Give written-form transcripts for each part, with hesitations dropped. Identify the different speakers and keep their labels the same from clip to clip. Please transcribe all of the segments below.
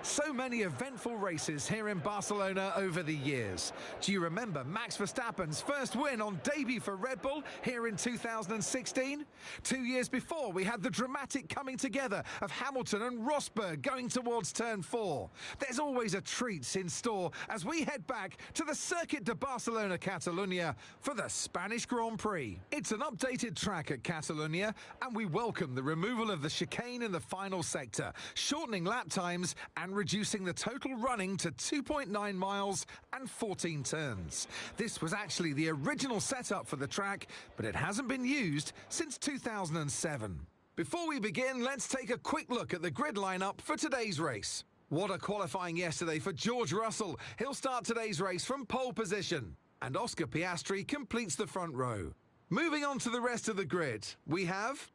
Speaker 1: So many eventful races here in Barcelona over the years. Do you remember Max Verstappen's first win on debut for Red Bull here in 2016? 2 years before, we had the dramatic coming together of Hamilton and Rosberg going towards turn 4. There's always a treat in store as we head back to the Circuit de Barcelona Catalunya for the Spanish Grand Prix. It's an updated track at Catalunya, and we welcome the removal of the chicane in the final sector, shortening lap times and reducing the total running to 2.9 miles and 14 turns. This was actually the original setup for the track, but it hasn't been used since 2007. Before we begin, let's take a quick look at the grid lineup for today's race. What a qualifying yesterday for George Russell. He'll start today's race from pole position, and Oscar Piastri completes the front row. Moving on to the rest of the grid, we have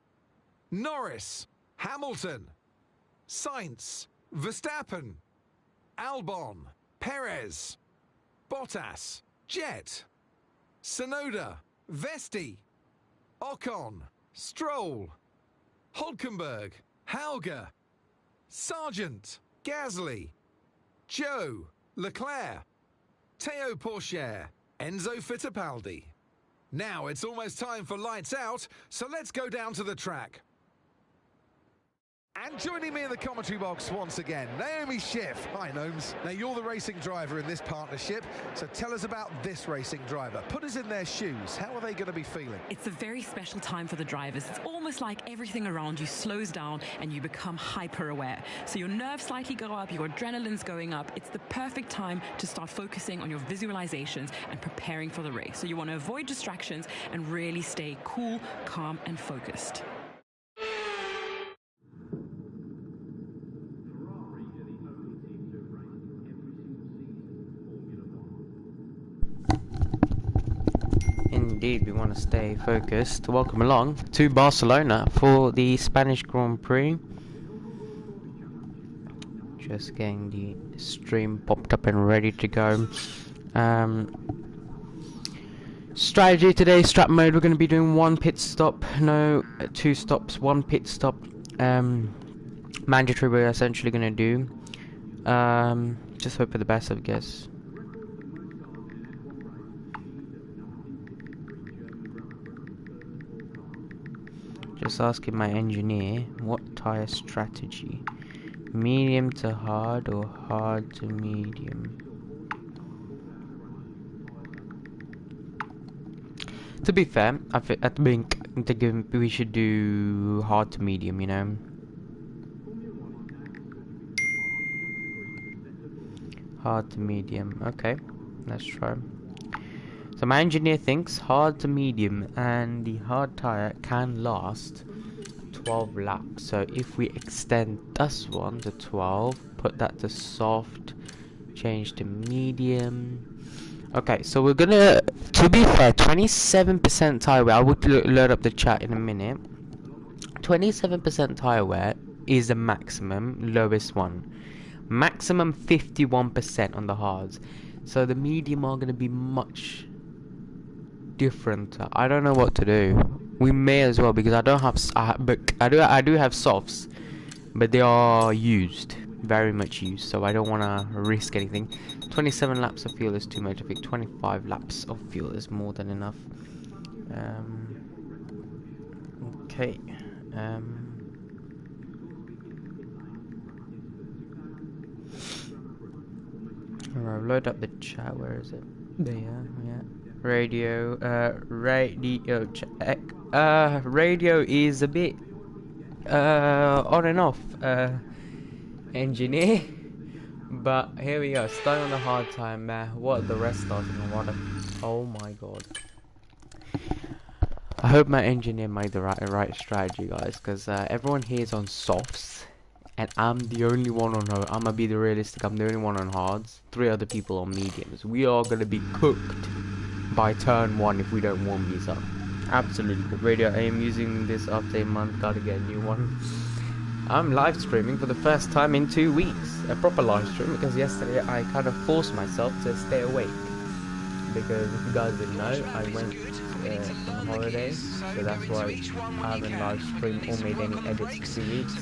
Speaker 1: Norris, Hamilton, Sainz, Verstappen, Albon, Perez, Bottas, Jet, Tsunoda, Vesti, Ocon, Stroll, Hülkenberg, Hauger, Sargent, Gasly, Joe, Leclerc, Théo Pourchaire, Enzo Fittipaldi. Now it's almost time for lights out, so let's go down to the track. And joining me in the commentary box once again, Naomi Schiff. Hi, Gnomes. Now, you're the racing driver in this partnership, so tell us about this racing driver. Put us in their shoes. How are they going to be feeling?
Speaker 2: It's a very special time for the drivers. It's almost like everything around you slows down and you become hyper-aware. So your nerves slightly go up, your adrenaline's going up. It's the perfect time to start focusing on your visualizations and preparing for the race. So you want to avoid distractions and really stay cool, calm, and focused.
Speaker 3: Indeed, we want to stay focused. Welcome along to Barcelona for the Spanish Grand Prix. Just getting the stream popped up and ready to go. Strategy today, strap mode, we're going to be doing one pit stop, no, 2 stops, 1 pit stop. Mandatory we're essentially going to do. Just hope for the best, I guess. Just asking my engineer, what tyre strategy? Medium to hard or hard to medium? To be fair, I think we should do hard to medium, you know. Hard to medium, okay, let's try. So my engineer thinks hard to medium, and the hard tyre can last 12 laps. So if we extend this one to 12, put that to soft, change to medium. Okay, so we're gonna, to be fair, 27% tyre wear. I will load up the chat in a minute. 27% tyre wear is the maximum, lowest one. Maximum 51% on the hards. So the medium are gonna be much different. I don't know what to do. We may as well, because I don't have I do have softs, but they are used, very much used, so I don't want to risk anything. 27 laps of fuel is too much. I think 25 laps of fuel is more than enough. Okay. Alright, load up the chat. Where is it? There, yeah. Radio check. Radio is a bit on and off, engineer. But here we go, starting on the hard time. What the rest starting on what? Oh my god! I hope my engineer made the right strategy, guys, because everyone here is on softs, and I'm the only one on hard. I'm gonna be the realistic. I'm the only one on hards. 3 other people on mediums. We are gonna be cooked by turn 1 if we don't warm these up. Absolutely. The radio, I am using this after a month, gotta get a new one. I'm live streaming for the first time in 2 weeks. A proper live stream, because yesterday I kind of forced myself to stay awake. Because if you guys didn't know, I went on holiday, so that's why I haven't live streamed or made any edits in 2 weeks.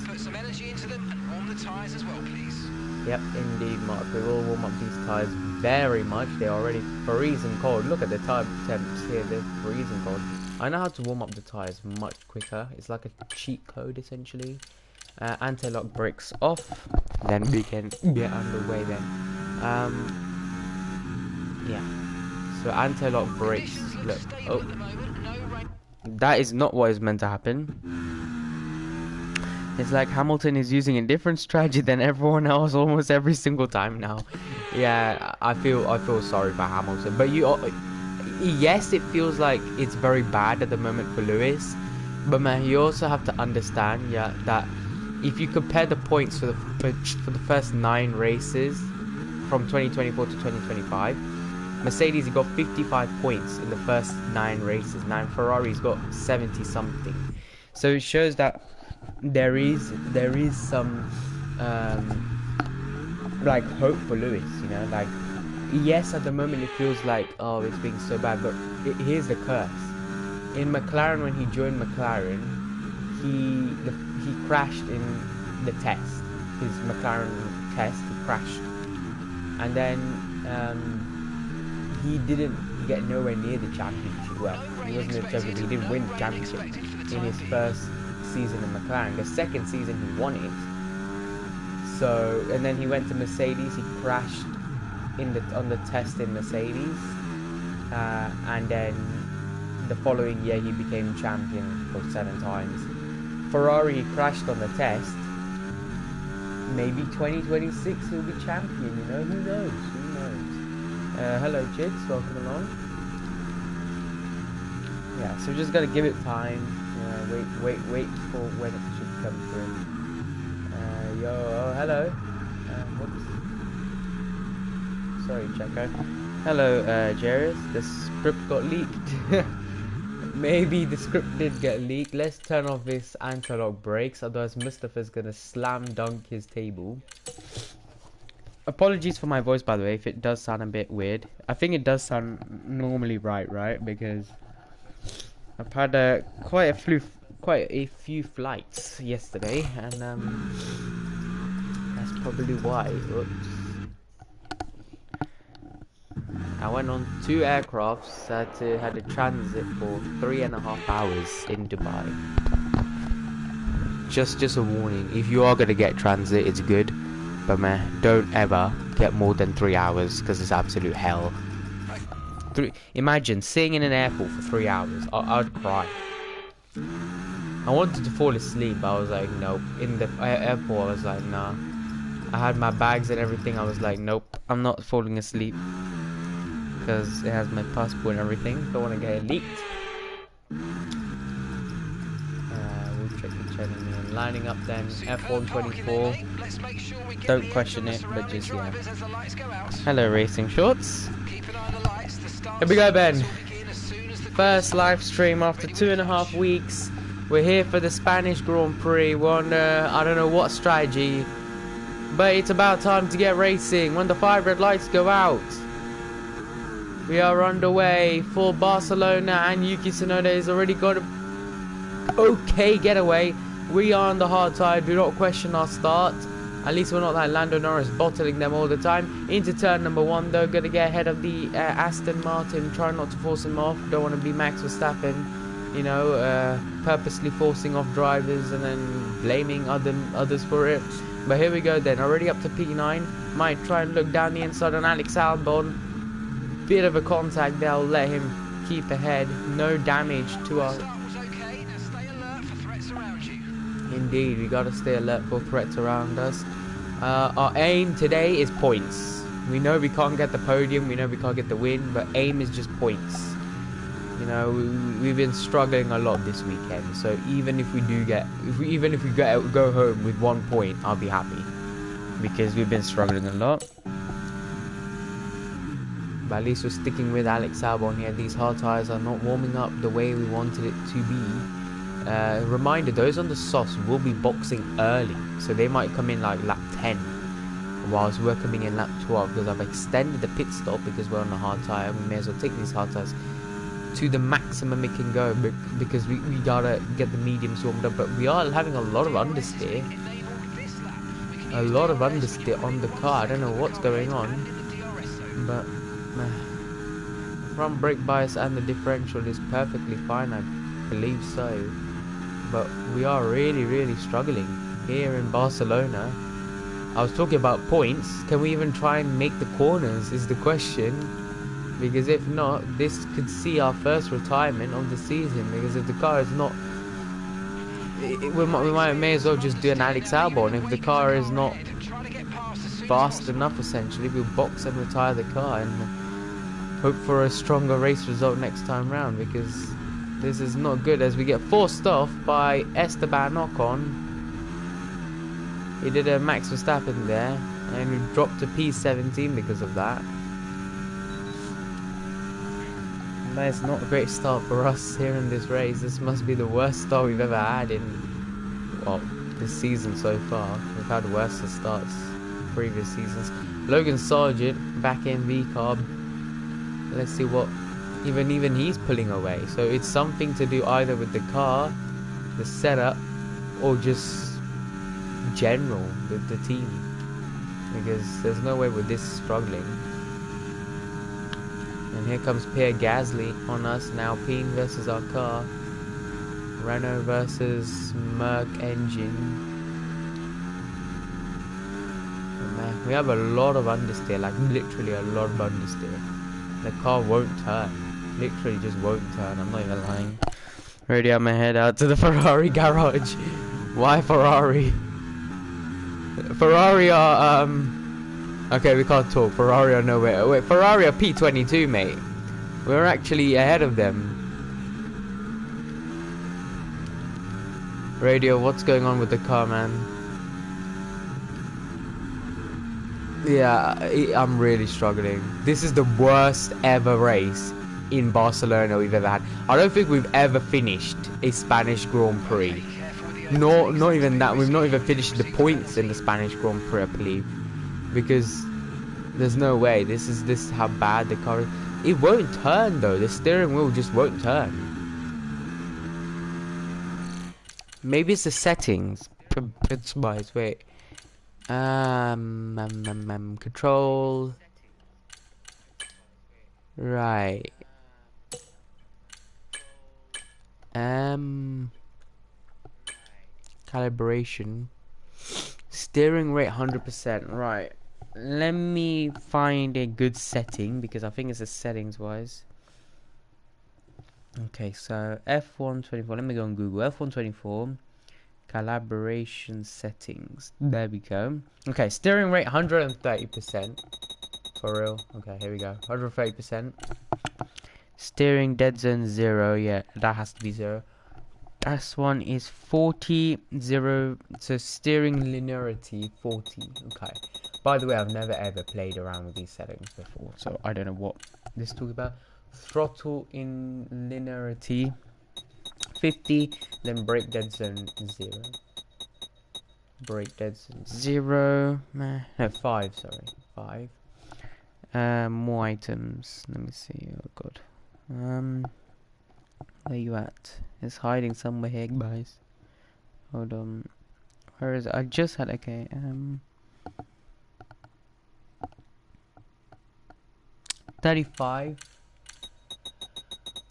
Speaker 3: Yep, indeed, Mark. We will warm up these tyres very much. They're already freezing cold. Look at the tyre temps here. They're freezing cold. I know how to warm up the tyres much quicker. It's like a cheat code, essentially. Anti-lock brakes off. Then we can get underway then. Yeah. So anti-lock brakes. Look. Oh. That is not what is meant to happen. It's like Hamilton is using a different strategy than everyone else almost every single time now. Yeah, I feel sorry for Hamilton, but yes, it feels like it's very bad at the moment for Lewis, but man, you also have to understand, yeah, that if you compare the points for the first 9 races from 2024 to 2025, Mercedes got 55 points in the first 9 races. Now Ferrari's got 70 something, so it shows that there is some like hope for Lewis, you know. Like, yes, at the moment it feels like, oh, it's being so bad, but here's the curse. In McLaren, when he joined McLaren, he crashed in the test, his McLaren test. He crashed, and then he didn't get nowhere near the championship. Well, he wasn't in the championship. He didn't win the championship in his first season in McLaren. The second season he won it. So, and then he went to Mercedes. He crashed on the test in Mercedes, and then the following year he became champion for 7 times. Ferrari, he crashed on the test. Maybe 2026 he'll be champion. You know, who knows? Who knows? Hello, Jigs. Welcome along. Yeah, so just gotta give it time. Wait for when it should come through. Yo, oh, hello. Whoops. Sorry, Checo. Hello, Jairus. The script got leaked. Maybe the script did get leaked. Let's turn off this anti-lock brakes, otherwise Mustafa's gonna slam dunk his table. Apologies for my voice, by the way, if it does sound a bit weird. I think it does sound normally right? Because I've had quite a few flights yesterday, and that's probably why. Oops. I went on 2 aircrafts, had a transit for 3.5 hours in Dubai. Just a warning, if you are gonna get transit, it's good, but man, don't ever get more than 3 hours, because it's absolute hell. Imagine sitting in an airport for 3 hours. I'd cry. I wanted to fall asleep, but I was like, nope. In the airport, I was like, nah. I had my bags and everything. I was like, nope, I'm not falling asleep, because it has my passport and everything. Don't want to get it leaked. We'll check the channel and lining up then. F124. Don't question it, but just yeah. Hello, Racing Shorts. Here we go, Ben. First live stream after 2.5 weeks. We're here for the Spanish Grand Prix. We're on, I don't know what strategy, but it's about time to get racing. When the 5 red lights go out, we are underway for Barcelona, and Yuki Tsunoda has already got an okay getaway. We are on the hard side. Do not question our start. At least we're not like Lando Norris bottling them all the time. Into turn number 1 though. Got to get ahead of the Aston Martin. Try not to force him off. Don't want to be Max Verstappen, you know, purposely forcing off drivers and then blaming others for it. But here we go then. Already up to P9. Might try and look down the inside on Alex Albon. Bit of a contact there. I'll let him keep ahead. No damage to our... Indeed, we gotta stay alert for threats around us. Our aim today is points. We know we can't get the podium, we know we can't get the win, but aim is just points. You know, we've been struggling a lot this weekend, so even if we do get, even if we go home with 1 point, I'll be happy, because we've been struggling a lot. But at least we're sticking with Alex Albon here. These hard tyres are not warming up the way we wanted it to be. Reminder, those on the softs will be boxing early, so they might come in like lap 10 whilst we're coming in lap 12, because I've extended the pit stop because we're on a hard tyre. We may as well take these hard tyres to the maximum it can go, because we gotta get the mediums warmed up. But we are having a lot of understeer. A lot of understeer on the car. I don't know what's going on, but front brake bias and the differential is perfectly fine, I believe so. But we are really struggling here in Barcelona. I was talking about points. Can we even try and make the corners is the question, because if not, this could see our first retirement of the season. Because if the car is not, we may as well just do an Alex Albon. If the car is not fast enough, essentially, we'll box and retire the car and hope for a stronger race result next time round, because this is not good as we get forced off by Esteban Ocon. He did a Max Verstappen there and we dropped to P17 because of that. That's not a great start for us here in this race. This must be the worst start we've ever had in, well, this season so far. We've had worse starts previous seasons. Logan Sargent back in V-Carb. Let's see what even he's pulling away. So it's something to do either with the car, the setup, or just general with the team, because there's no way with this struggling. And here comes Pierre Gasly on us now. Peen versus our car. Renault versus Merc engine. Oh man, we have a lot of understeer, like literally a lot of understeer. The car won't turn. Literally just won't turn. I'm not even lying. Already have my head out to the Ferrari garage. Why Ferrari? Ferrari are okay, we can't talk. Ferrari are nowhere. Wait, Ferrari are P22, mate. We're actually ahead of them. Radio, what's going on with the car, man? Yeah, I'm really struggling. This is the worst ever race in Barcelona we've ever had. I don't think we've ever finished a Spanish Grand Prix. No, not even that. We've not even finished the points in the Spanish Grand Prix, I believe, because there's no way. This is how bad the car is. It won't turn though. The steering wheel just won't turn. Maybe it's the settings. It's wise. Wait. Control. Right. Calibration. Steering rate 100%. Right. Let me find a good setting, because I think it's the settings wise. Okay, so F124. Let me go on Google. F124 calibration settings. There we go. Okay, steering rate 130%. For real. Okay, here we go. 130%. Steering dead zone 0. Yeah, that has to be 0. S1 is 40, 0, so steering linearity 40. Okay. By the way, I've never ever played around with these settings before, so I don't know what this is talking about. Throttle in linearity 50, then brake dead zone 0. Brake dead zone 0. No, 5, sorry. 5. More items. Let me see. Oh god. Where you at? It's hiding somewhere here, guys. Hold on. Where is it? I just had, okay, 35.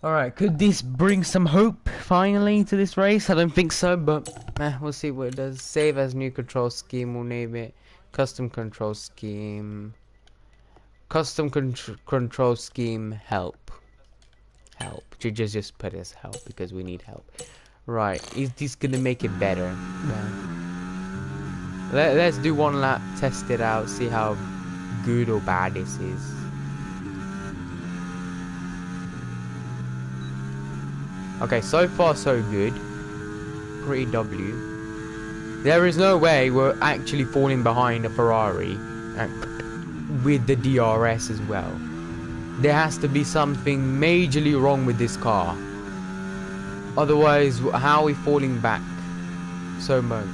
Speaker 3: Alright, could this bring some hope finally to this race? I don't think so, but we'll see what it does. Save as new control scheme, we'll name it custom control scheme. Custom control scheme help. Help. Just put as help because we need help. Right, is this gonna make it better? Let's do one lap, test it out, see how good or bad this is. Okay, so far so good. Pretty W. There is no way we're actually falling behind a Ferrari with the DRS as well. There has to be something majorly wrong with this car. Otherwise, how are we falling back so much?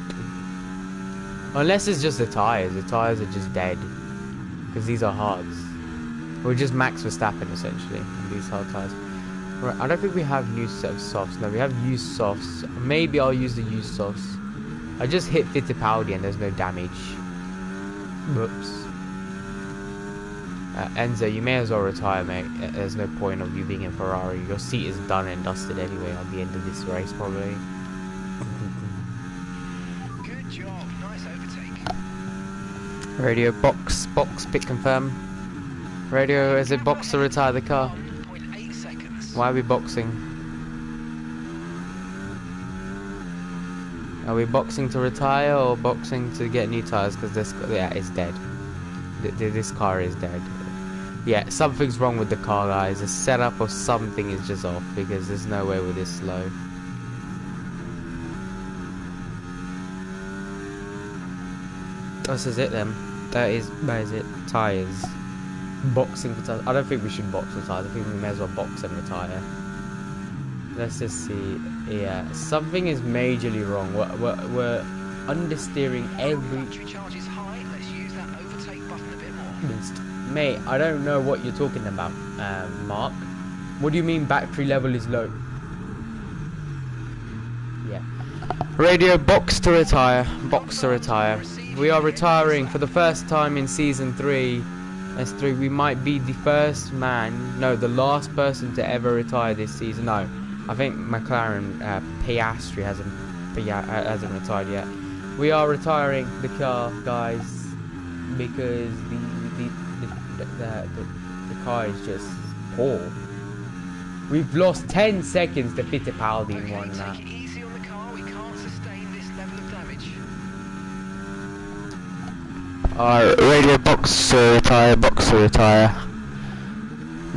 Speaker 3: Unless it's just the tyres. The tyres are just dead. Because these are hards. We're just Max Verstappen, essentially. These hard tyres. Right, I don't think we have new set of softs. No, we have used softs. Maybe I'll use the used softs. I just hit Fittipaldi and there's no damage. Whoops. Enzo, you may as well retire, mate. There's no point of you being in Ferrari. Your seat is done and dusted anyway at the end of this race, probably.
Speaker 1: Good job. Nice overtake.
Speaker 3: Radio, box, pick, confirm. Radio, is it box to retire the car?
Speaker 1: 1.8 seconds.
Speaker 3: Why are we boxing? Are we boxing to retire or boxing to get new tires? Because this, yeah, it's dead. This car is dead. Yeah, something's wrong with the car, guys. The setup or something is just off because there's no way we're this slow. This is it then. That is it. Tires. Boxing for tires. I don't think we should box for tires. I think we may as well box and retire. Let's just see. Yeah, something is majorly wrong. We're understeering every.
Speaker 1: Battery charge is high. Let's use that overtake button a bit more.
Speaker 3: Mate, I don't know what you're talking about, Mark. What do you mean battery level is low? Yeah. Radio, box to retire. Box to retire. We are retiring for the first time in season 3. S3. We might be the first man, no, the last person to ever retire this season. No, I think McLaren Piastri hasn't retired yet. We are retiring the car, guys, because the car is just poor. We've lost 10 seconds to Fittipaldi in one lap.
Speaker 1: Take it easy on the car. We can't sustain this level of damage.
Speaker 3: Alright, radio, box to retire.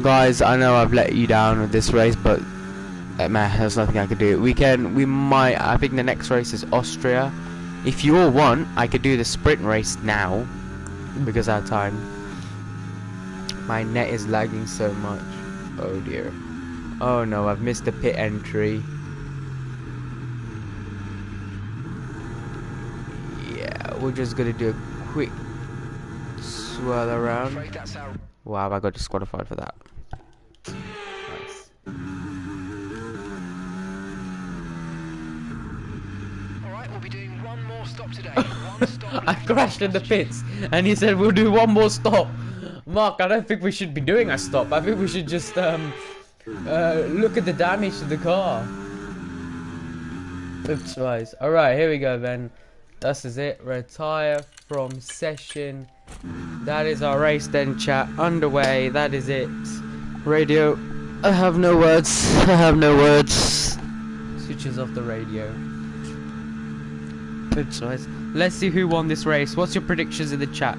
Speaker 3: Guys, I know I've let you down with this race, but man, there's nothing I can do. I think the next race is Austria. If you all want, I could do the sprint race now, because I have time. My net is lagging so much. Oh dear. Oh no, I've missed the pit entry. Yeah, we're just gonna do a quick swirl around. Wow, I got disqualified for that. Nice.
Speaker 1: Alright, we'll be doing one more stop today. One stop.
Speaker 3: I crashed in the pits and he said we'll do one more stop. Mark, I don't think we should be doing a stop. I think we should just look at the damage to the car. Oops, twice. Alright, here we go then. This is it. Retire from session. That is our race then, chat. Underway. That is it. Radio. I have no words. I have no words. Switches off the radio. Oops, twice. Let's see who won this race. What's your predictions in the chat?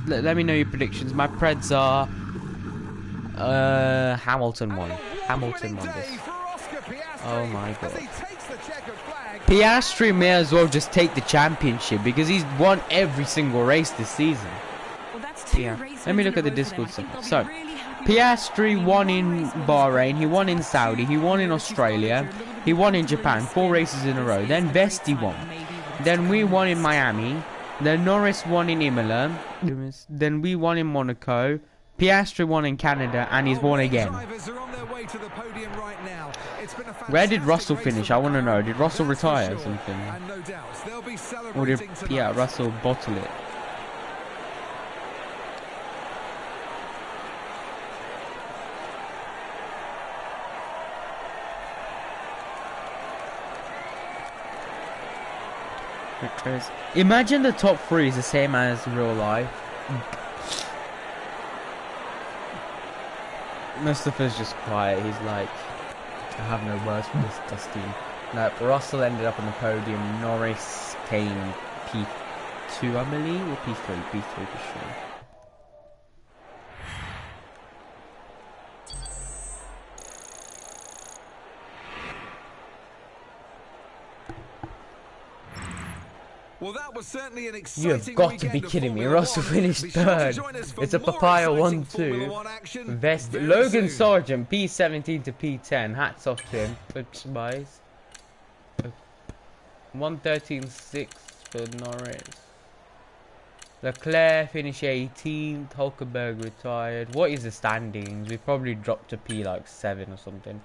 Speaker 3: Let me know your predictions. My preds are Hamilton won. Hamilton won this. Oh my god. Piastri may as well just take the championship because he's won every single race this season. Yeah. Let me look at the Discord second. So, Piastri won in Bahrain, he won in Saudi, he won in Australia, he won in Japan, 4 races in a row. Then Vesti won. Then we won in Miami. Then Norris won in Imola. Then we won in Monaco. Piastri won in Canada, and he's won again. Where did Russell finish? I want to know. Did Russell retire or something? Or did, yeah, Russell bottle it? Imagine the top 3 is the same as real life. Mustafa's just quiet. He's like, I have no words for this dusty. No, Russell ended up on the podium. Norris came P2, I believe, or P3 for sure.
Speaker 1: Well, that was certainly an exciting.
Speaker 3: You have got to be kidding me. Russell finished 3rd. It's a papaya 1-2. Vest Logan Sargent, P17 to P10. Hats off to him. But buys 113.6 for Norris. Leclerc finished 18th. Hulkenberg retired. What is the standings? We probably dropped to P like 7 or something.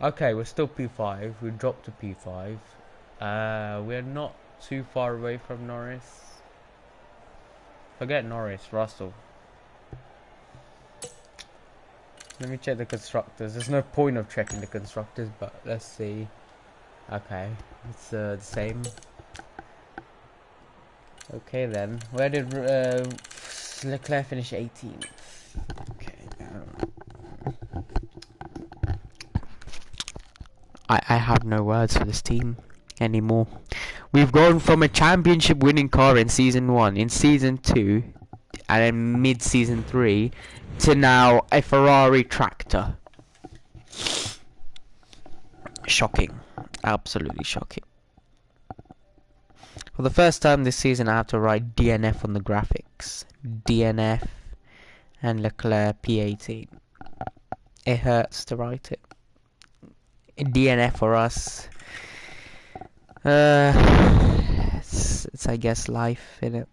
Speaker 3: Okay, we're still P5. We dropped to P5. We're not too far away from Norris. Forget Norris, Russell. Let me check the constructors. There's no point of checking the constructors, but let's see. Okay, it's the same. Okay then. Where did Leclerc finish 18th? Okay. I have no words for this team anymore. We've gone from a championship winning car in season 1, in season 2, and then mid-season 3, to now a Ferrari tractor. Shocking. Absolutely shocking. For the first time this season, I have to write DNF on the graphics. DNF and Leclerc P18. It hurts to write it. DNF for us. It's I guess life, innit?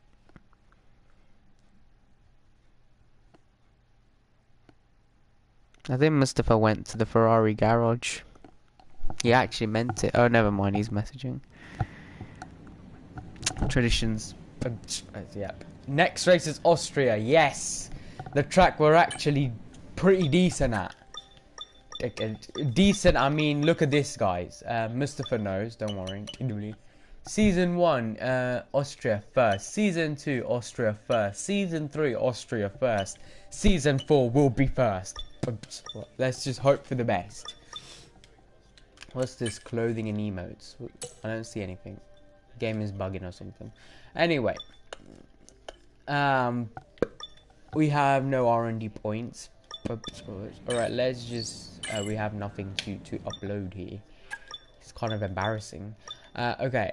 Speaker 3: I think Mustafa went to the Ferrari garage. He actually meant it. Oh, never mind. He's messaging. Traditions. Yep. Next race is Austria. Yes, the track we're actually pretty decent at. Decent. I mean, look at this, guys. Mustafa knows. Don't worry. Season 1, Austria first. Season 2, Austria first. Season 3, Austria first. Season 4 will be first. Let's just hope for the best. What's this? Clothing and emotes. I don't see anything. Game is bugging or something. Anyway, we have no R&D points. Alright, let's just we have nothing to upload here. It's kind of embarrassing. Okay,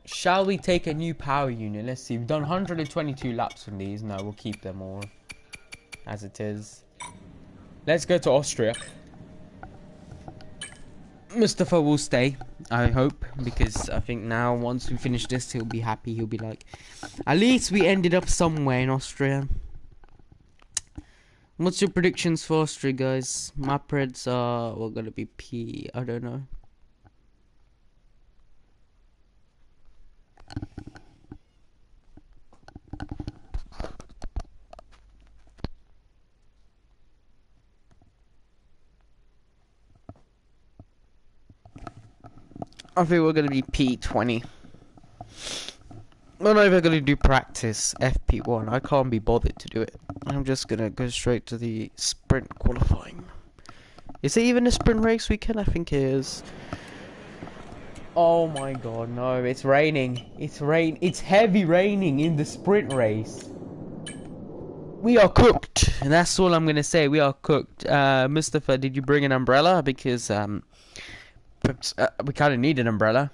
Speaker 3: shall we take a new power unit? Let's see, we've done 122 laps on these. No, we'll keep them all as it is. Let's go to Austria. Mustafa will stay, I hope, because I think now once we finish this, he'll be happy. He'll be like, at least we ended up somewhere in Austria. What's your predictions for Austria, guys? My preds are, we're gonna be P, I don't know. I think we're gonna be P20. We're not even gonna do practice FP1. I can't be bothered to do it. I'm just gonna go straight to the sprint qualifying. Is it even a sprint race weekend? I think it is. Oh my god, no, it's raining. It's heavy raining in the sprint race. We are cooked, and that's all I'm gonna say. We are cooked. Mustafa, did you bring an umbrella? Because we kind of need an umbrella.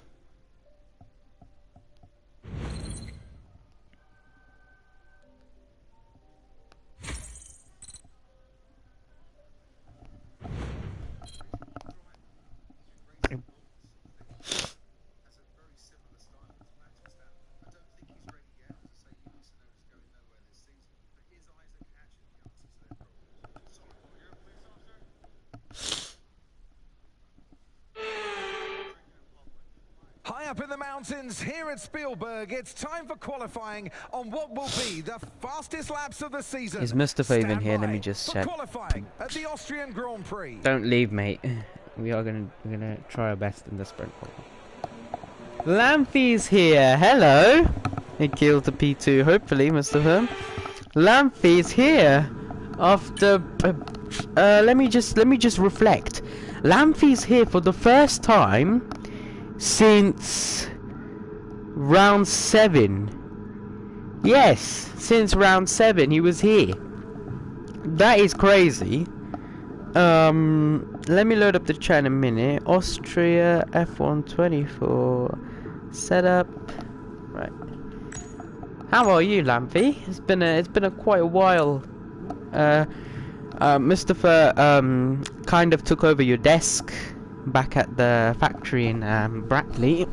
Speaker 1: High up in the mountains here at Spielberg, it's time for qualifying on what will be the fastest laps of the season.
Speaker 3: Is Mustafa even here? Let me just check.
Speaker 1: Qualifying at the Austrian Grand Prix.
Speaker 3: Don't leave, mate. We're gonna try our best in the sprint. Lamphy's here. Hello. He killed the P2. Hopefully, Mustafa. Lamphy's here. After let me just reflect. Lamphy's here for the first time since round 7. Yes, since round 7 he was here. That is crazy. Let me load up the chat in a minute. Austria F124 setup. Right. How are you, Lamphy? It's been a quite a while. Mustafa kind of took over your desk back at the factory in Brackley.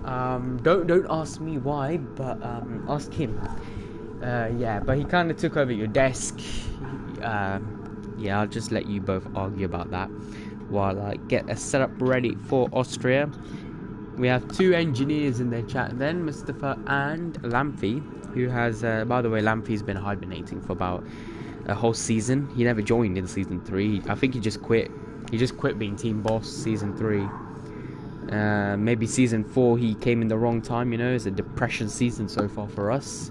Speaker 3: Don't ask me why, but ask him. Yeah, but he kind of took over your desk. Yeah, I'll just let you both argue about that while I get a setup ready for Austria. We have two engineers in their chat then, Mustafa and Lamphy, who has, by the way, Lamphy's been hibernating for about a whole season. He never joined in season 3. I think he just quit. He just quit being team boss season 3. Maybe season 4 he came in the wrong time, you know. It's a depression season so far for us.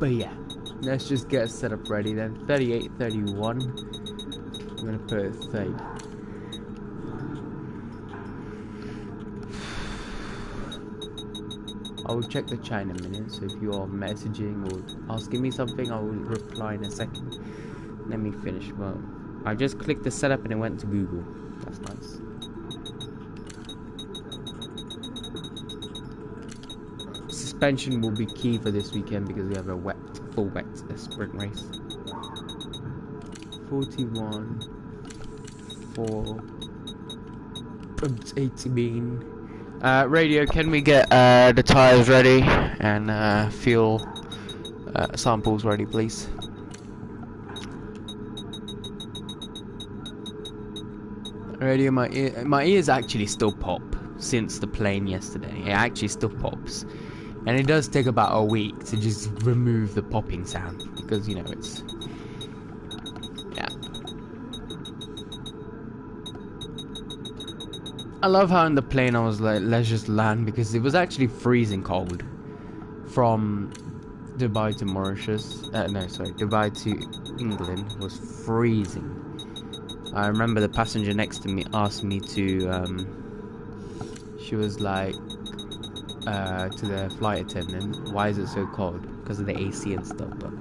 Speaker 3: But yeah, let's just get a setup ready then. 38, 31. I'm gonna put it 30. I will check the chat in a minute, so if you are messaging or asking me something, I will reply in a second. Let me finish. Well, I just clicked the setup and it went to Google. That's nice. Suspension will be key for this weekend because we have a full wet sprint race. 41, 4, 18. Radio, can we get the tyres ready and fuel samples ready, please? Radio, my ears actually still pop since the plane yesterday. It actually still pops. And it does take about a week to just remove the popping sound because, you know, it's... Yeah. I love how in the plane I was like, let's just land, because it was actually freezing cold from Dubai to Mauritius. Dubai to England was freezing. I remember the passenger next to me asked me to, she was like, to the flight attendant, why is it so cold? Because of the AC and stuff. But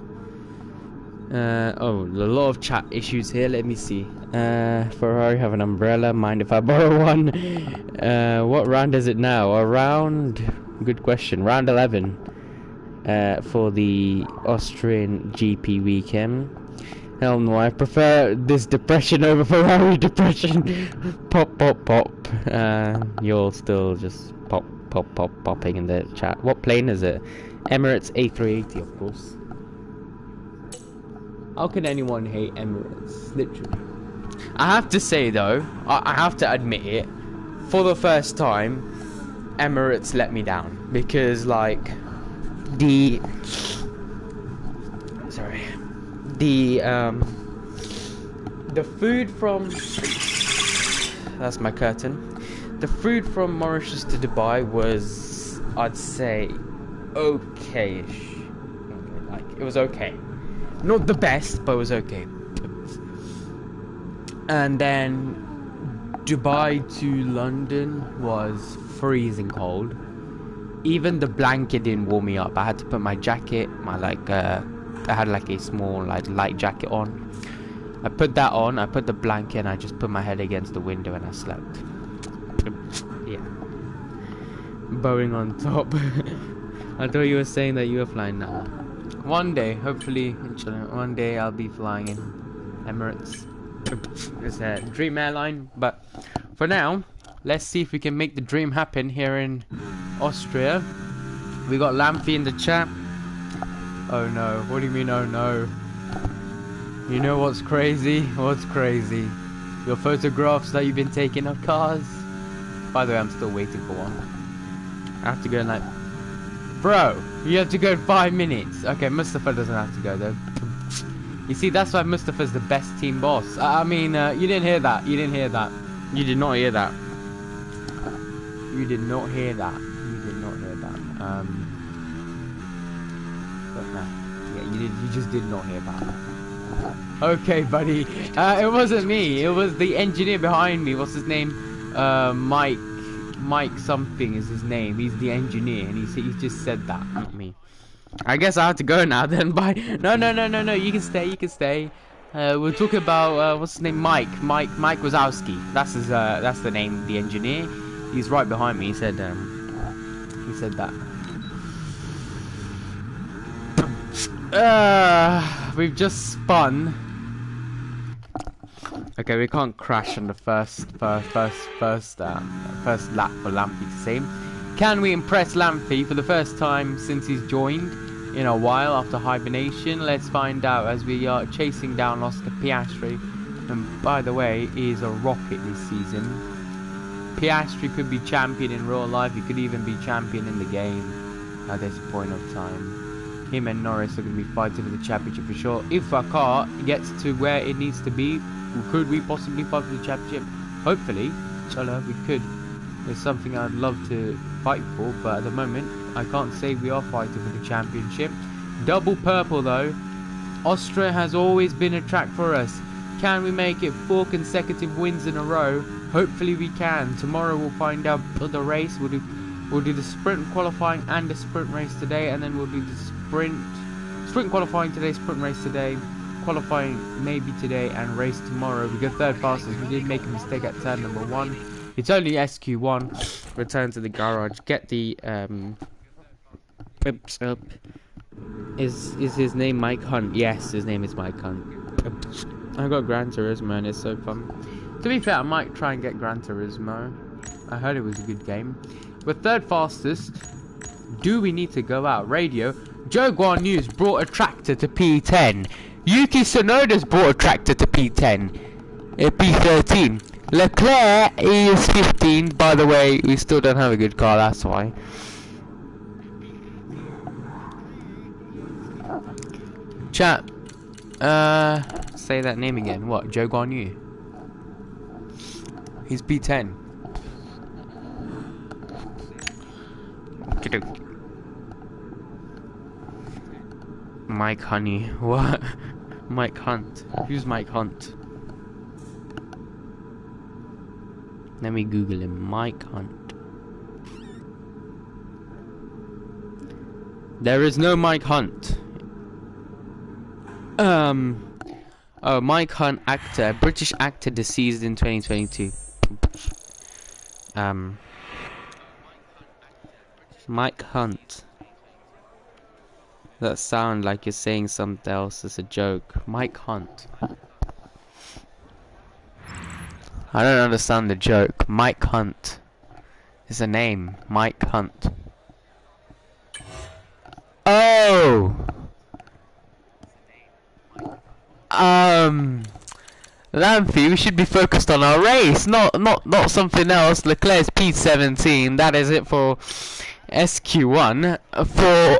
Speaker 3: oh, a lot of chat issues here. Let me see. Ferrari have an umbrella. Mind if I borrow one? What round is it now? Around, good question, round 11 for the Austrian GP weekend. Hell no, I prefer this depression over Ferrari depression. Pop, pop, pop. You're still just popping in the chat. What plane is it? Emirates A380, of course. How can anyone hate Emirates? Literally. I have to say though, I have to admit it, for the first time, Emirates let me down. Because like, the food from... That's my curtain. The food from Mauritius to Dubai was, I'd say, okay-ish. Like, it was okay. Not the best, but it was okay. And then Dubai to London was freezing cold. Even the blanket didn't warm me up. I had to put my jacket, I had like a small light jacket on. I put that on, I put the blanket, and I just put my head against the window and I slept. Yeah. Boeing on top. I thought you were saying that you were flying now. One day, hopefully, one day I'll be flying in Emirates. It's a dream airline, but for now, let's see if we can make the dream happen here in Austria. We got Lamphy in the chat. Oh no, what do you mean oh no? You know what's crazy? What's crazy? Your photographs that you've been taking of cars? By the way, I'm still waiting for one. I have to go in like... Bro, you have to go in 5 minutes. Okay, Mustafa doesn't have to go though. You see, that's why Mustafa's the best team boss. I mean, you didn't hear that. You didn't hear that. You did not hear that. You did not hear that. You did not hear that. But no. Yeah, you just did not hear that. Okay, buddy. It wasn't me. It was the engineer behind me. What's his name? Mike something is his name. He's the engineer, and he just said that, not me. I guess I have to go now then. Bye. No. You can stay. You can stay. We'll talk about what's his name? Mike Wazowski. That's his. That's the name. The engineer. He's right behind me. He said that. We've just spun Okay, we can't crash on the first lap for Lampy to save. Can we impress Lampy for the first time since he's joined in a while after hibernation? Let's find out as we are chasing down Oscar Piastri. And by the way, he is a rocket this season. Piastri could be champion in real life. He could even be champion in the game at this point of time. Him and Norris are going to be fighting for the championship for sure. If our car gets to where it needs to be, could we possibly fight for the championship? Hopefully, inshallah, we could. It's something I'd love to fight for, but at the moment, I can't say we are fighting for the championship. Double purple though. Austria has always been a track for us. Can we make it 4 consecutive wins in a row? Hopefully we can. Tomorrow we'll find out the race. We'll do the sprint qualifying and the sprint race today, and then we'll do the sprint qualifying today, sprint race today, qualifying maybe today, and race tomorrow. We go third fastest. We did make a mistake at turn number 1. It's only SQ1. Return to the garage. Get the Oops, up. Is his name Mike Hunt? Yes, his name is Mike Hunt. I got Gran Turismo and it's so fun. To be fair, I might try and get Gran Turismo. I heard it was a good game. We're third fastest. Do we need to go out? Radio. Joe Guan News brought a tractor to P10. Yuki Tsunoda's brought a tractor to P10. P13. Leclerc is 15. By the way, we still don't have a good car, that's why. Chat. Say that name again. What? Joe Guan Yu? He's P10. Mike Honey. What? Mike Hunt. Who's Mike Hunt? Let me Google him. Mike Hunt. There is no Mike Hunt. Oh, Mike Hunt, actor, British actor, deceased in 2022. Mike Hunt. That sound like you're saying something else as a joke. Mike Hunt. I don't understand the joke. Mike Hunt is a name. Mike Hunt. Oh! Lampy, we should be focused on our race, not something else. Leclerc's P17. That is it for SQ1 for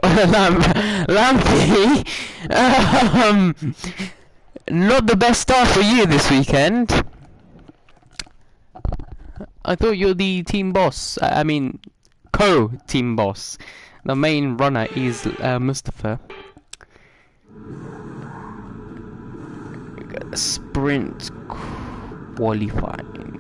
Speaker 3: Lampy. Not the best start for you this weekend. I thought you're the team boss. I mean, co-team boss. The main runner is Mustafa. Sprint qualifying.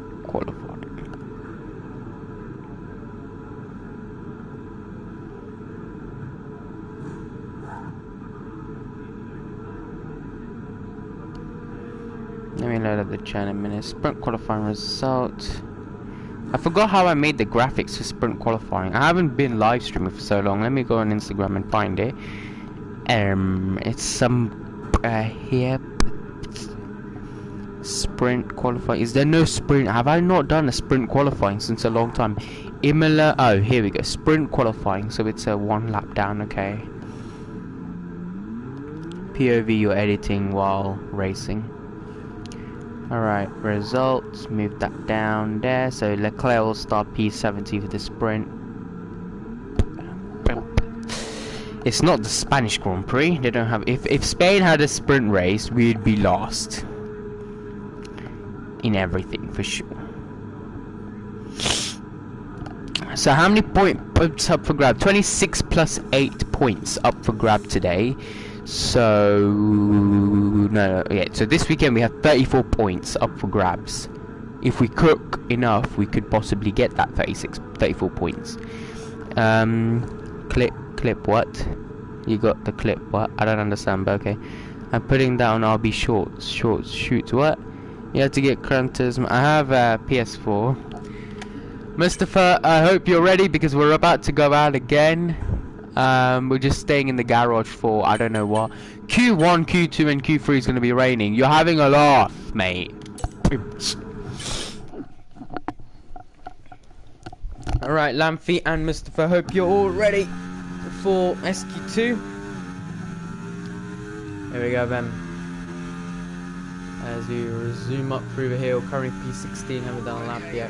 Speaker 3: Let me load up the channel in a minute. Sprint qualifying result. I forgot how I made the graphics for sprint qualifying. I haven't been live streaming for so long. Let me go on Instagram and find it. It's some here. Sprint qualifying. Is there no sprint? Have I not done a sprint qualifying since a long time? Imola. Oh, here we go. Sprint qualifying. So it's a 1 lap down. Okay. POV you're editing while racing. Alright, results, move that down there. So Leclerc will start P70 for the sprint. It's not the Spanish Grand Prix. They don't have. If Spain had a sprint race, we'd be lost in everything for sure. So how many points up for grab? 26 plus 8 points up for grab today. So so this weekend we have 34 points up for grabs. If we cook enough, we could possibly get that 34 points. Clip what? You got the clip what? I don't understand, but okay. I'm putting down RB shorts. Shoot what? You have to get Gran Turismo. I have PS4. Mustafa, I hope you're ready because we're about to go out again. We're just staying in the garage for I don't know what. Q1, Q2 and Q3 is going to be raining. You're having a laugh, mate. Alright, Lamphy and Mustafa, hope you're all ready for SQ2. Here we go then. As we resume up through the hill, currently P16, haven't done a lap yet.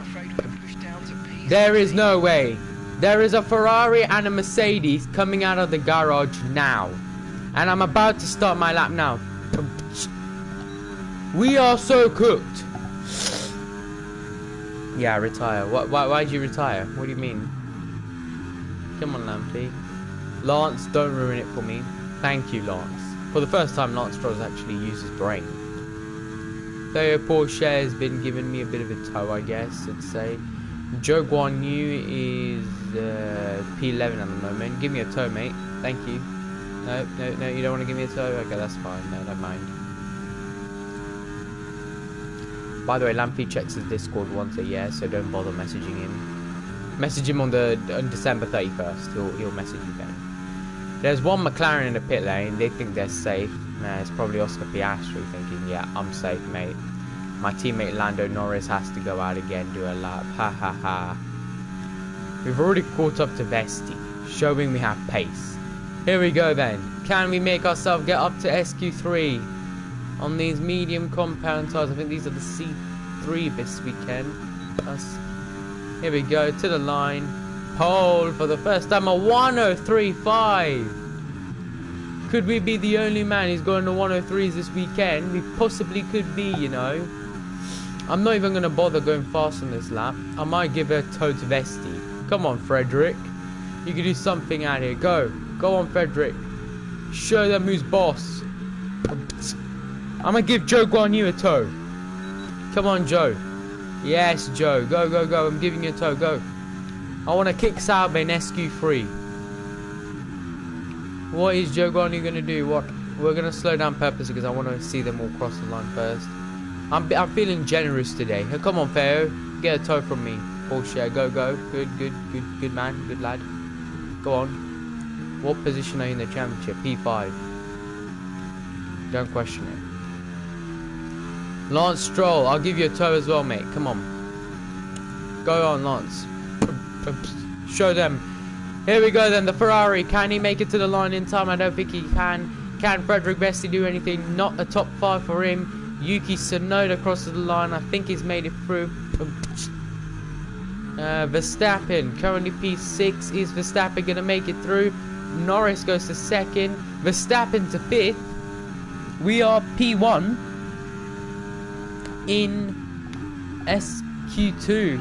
Speaker 3: There is no way. There is a Ferrari and a Mercedes coming out of the garage now. And I'm about to start my lap now. We are so cooked. Yeah, retire. Why'd you retire? What do you mean? Come on, Lampy. Lance, don't ruin it for me. Thank you, Lance. For the first time, Lance Stroll's actually used his brain. Theo Porsche has been giving me a bit of a tow, I guess, I'd say. Joe Guan Yu is P11 at the moment. Give me a tow, mate. Thank you. No, you don't want to give me a tow? Okay, that's fine. No, don't mind. By the way, Lampy checks his Discord once a year, so don't bother messaging him. Message him on December 31st. He'll message you then. There's one McLaren in the pit lane. They think they're safe. Nah, it's probably Oscar Piastri thinking, yeah, I'm safe, mate. My teammate Lando Norris has to go out again, do a lap. Ha ha ha. We've already caught up to Vesti, showing we have pace. Here we go then. Can we make ourselves get up to SQ3 on these medium compound tires? I think these are the C3 this weekend. Here we go, to the line. Pole for the first time, a 103.5. Could we be the only man who's going to 103s this weekend? We possibly could be, you know. I'm not even going to bother going fast on this lap. I might give a toe to Vesti. Come on, Frederick. You can do something out here. Go. Go on, Frederick. Show them who's boss. I'm going to give Joe Guan Yu a toe. Come on, Joe. Yes, Joe. Go, go, go. I'm giving you a toe. Go. I want to kick Sauber in SQ3. What is Joe Guan Yu going to do? What? We're going to slow down purposely because I want to see them all cross the line first. I'm feeling generous today. Hey, come on, Theo. Get a toe from me. Porsche. Go, go. Good man. Good lad. Go on. What position are you in the championship? P5. Don't question it. Lance Stroll. I'll give you a toe as well, mate. Come on. Go on, Lance. Show them. Here we go then, the Ferrari. Can he make it to the line in time? I don't think he can. Can Frederick Vesti do anything? Not a top 5 for him. Yuki Tsunoda crosses the line. I think he's made it through. Verstappen, currently P6. Is Verstappen going to make it through? Norris goes to 2nd. Verstappen to 5th. We are P1 in SQ2.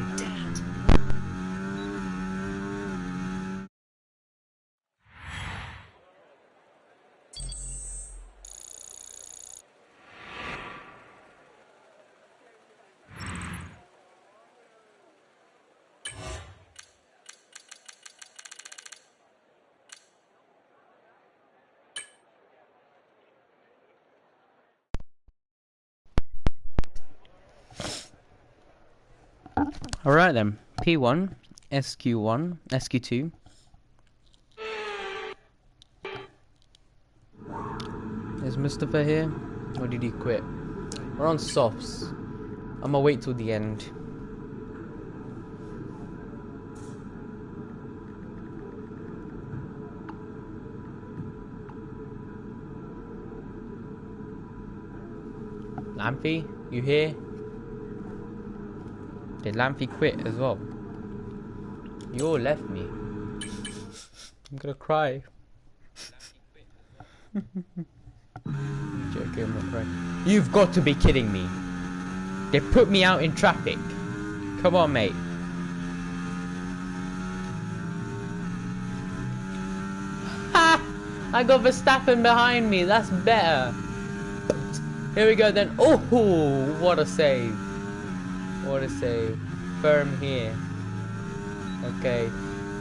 Speaker 3: Alright then, P1, SQ1, SQ2. Is Mustafa here? Or did he quit? We're on softs. I'm gonna wait till the end. Lampy, you here? Did Lampy quit as well? You all left me. I'm gonna cry. Joking, I'm not crying. You've got to be kidding me. They put me out in traffic. Come on, mate. Ha! I got Verstappen behind me. That's better. Here we go then. Oh, what a save. What a save. Firm here. Okay.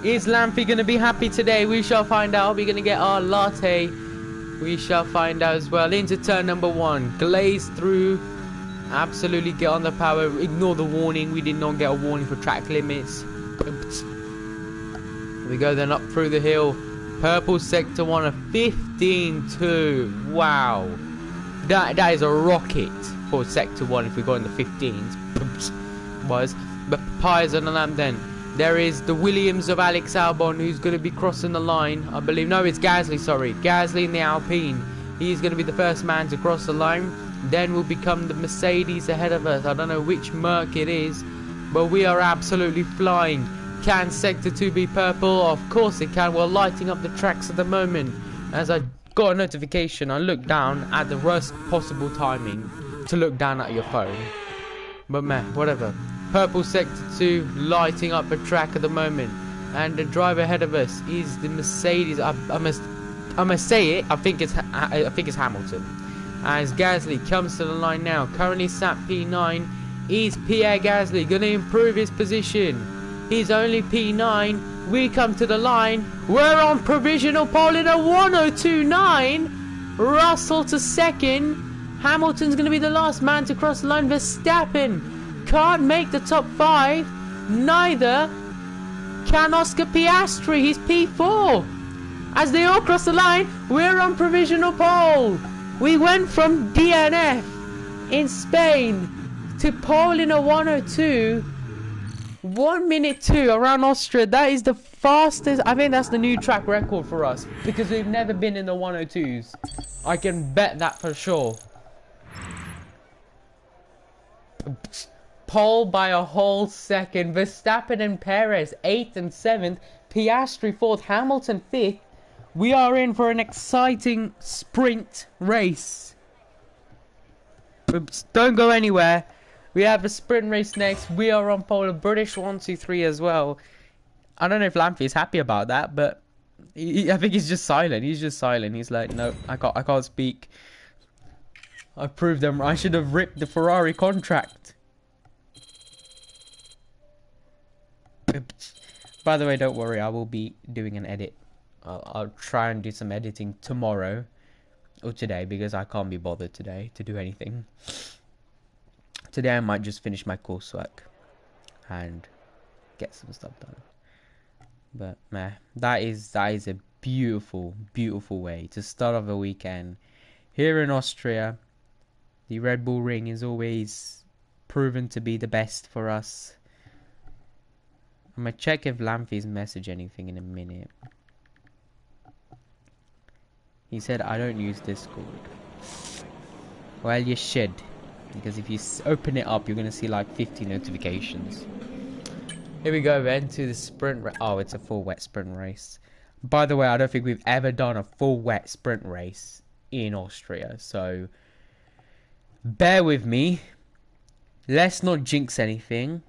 Speaker 3: Is Lampy going to be happy today? We shall find out. Are we going to get our latte? We shall find out as well. Into turn number 1. Glaze through. Absolutely get on the power. Ignore the warning. We did not get a warning for track limits. Here we go then up through the hill. Purple sector 1 of 15.2. Wow. That is a rocket for sector 1 if we go in the 15s. But Pies on the lamp then. There is the Williams of Alex Albon who's going to be crossing the line. I believe, no, it's Gasly, sorry. Gasly in the Alpine. He's going to be the first man to cross the line. Then will become the Mercedes ahead of us. I don't know which Merc it is, but we are absolutely flying. Can sector 2 be purple? Of course it can. We're lighting up the tracks at the moment. As I got a notification, I looked down at the worst possible timing to look down at your phone. But meh, whatever. Purple sector 2 lighting up a track at the moment. And the driver ahead of us is the Mercedes. I must say it. I think it's Hamilton. As Gasly comes to the line now, currently sat P9, is Pierre Gasly going to improve his position? He's only P9. We come to the line. We're on provisional pole in a 1:02.9. Russell to second. Hamilton's going to be the last man to cross the line. Verstappen can't make the top 5. Neither can Oscar Piastri. He's P4. As they all cross the line, we're on provisional pole. We went from DNF in Spain to pole in a 1:02. 1:02 around Austria. That is the fastest. I think that's the new track record for us because we've never been in the 1:02s. I can bet that for sure. Pole by a whole second. Verstappen and Perez 8th and 7th. Piastri 4th. Hamilton 5th. We are in for an exciting sprint race. Oops, don't go anywhere. We have a sprint race next. We are on pole. A British 1-2-3 as well. I don't know if Lamphy is happy about that, but I think he's just silent. He's just silent. He's like, no, I can't speak. I proved them. I should have ripped the Ferrari contract. Oops. By the way, don't worry. I will be doing an edit. I'll try and do some editing tomorrow or today because I can't be bothered today to do anything. Today I might just finish my coursework and get some stuff done. But meh, that is a beautiful, beautiful way to start off a weekend here in Austria. The Red Bull Ring is always proven to be the best for us. I'm gonna check if Lamphy's messaged anything in a minute. He said, I don't use Discord. Well, you should. Because if you open it up, you're going to see like 50 notifications. Here we go then to the sprint race. Oh, it's a full wet sprint race. By the way, I don't think we've ever done a full wet sprint race in Austria. So, bear with me. Let's not jinx anything.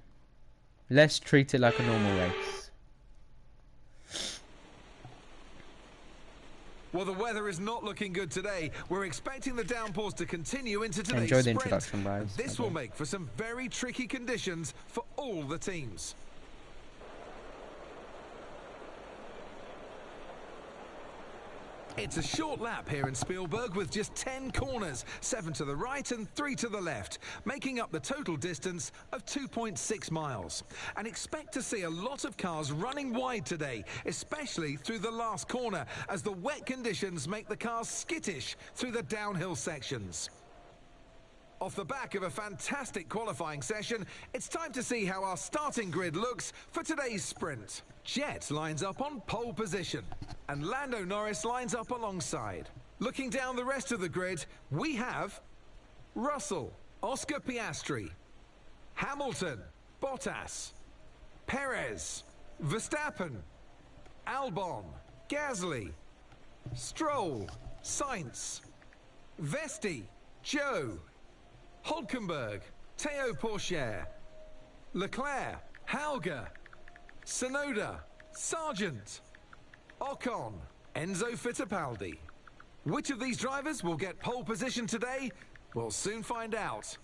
Speaker 3: Let's treat it like a normal race.
Speaker 1: Well, the weather is not looking good today. We're expecting the downpours to continue into today's
Speaker 3: Enjoy the
Speaker 1: sprint.
Speaker 3: introduction, guys.
Speaker 1: This will make for some very tricky conditions for all the teams. It's a short lap here in Spielberg with just 10 corners, 7 to the right and 3 to the left, making up the total distance of 2.6 miles. And expect to see a lot of cars running wide today, especially through the last corner, as the wet conditions make the cars skittish through the downhill sections. Off the back of a fantastic qualifying session, it's time to see how our starting grid looks for today's sprint. Jet lines up on pole position, and Lando Norris lines up alongside. Looking down the rest of the grid, we have Russell, Oscar Piastri, Hamilton, Bottas, Perez, Verstappen, Albon, Gasly, Stroll, Sainz, Vesti, Joe, Hulkenberg, Théo Pourchaire, Leclerc, Hauger, Tsunoda, Sargent, Ocon, Enzo Fittipaldi. Which of these drivers will get pole position today? We'll soon find out.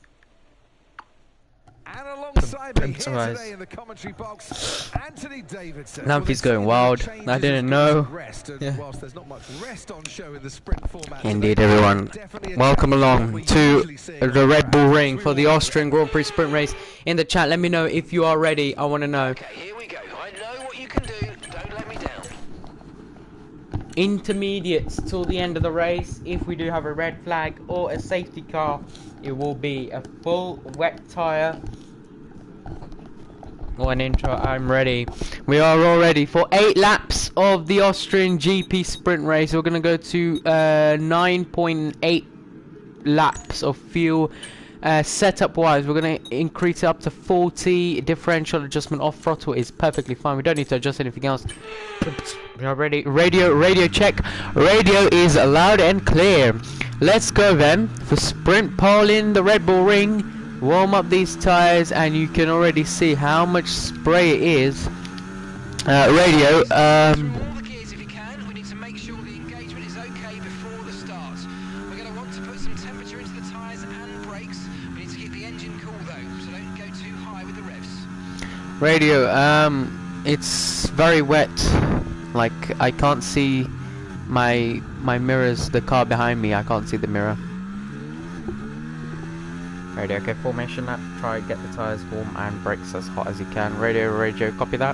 Speaker 1: And alongside me here today in the commentary box, Anthony Davidson.
Speaker 3: Lamphy's going wild. I didn't know.
Speaker 1: Yeah. Whilst there's not much rest on show in the sprint format.
Speaker 3: Indeed, everyone. Welcome along to the Red Bull Ring for the Austrian Grand Prix sprint race. In the chat, let me know if you are ready. I want to know.
Speaker 4: Okay, here we go. I know what you can do. Don't let me down.
Speaker 3: intermediates till the end of the race. If we do have a red flag or a safety car, it will be a full wet tyre or an intro. I'm ready. We are all ready for 8 laps of the Austrian GP sprint race. We're going to go to 9.8 laps of fuel. Setup wise, we're going to increase it up to 40. Differential adjustment off throttle is perfectly fine. We don't need to adjust anything else. We are ready. Radio check. Radio is loud and clear. Let's go then for sprint pole in the Red Bull Ring. Warm up these tires, and you can already see how much spray it is. Radio. Radio, it's very wet. Like, I can't see my mirrors, the car behind me. I can't see the mirror. Radio, okay, formation lap. Try get the tires warm and brakes as hot as you can. Radio, copy that.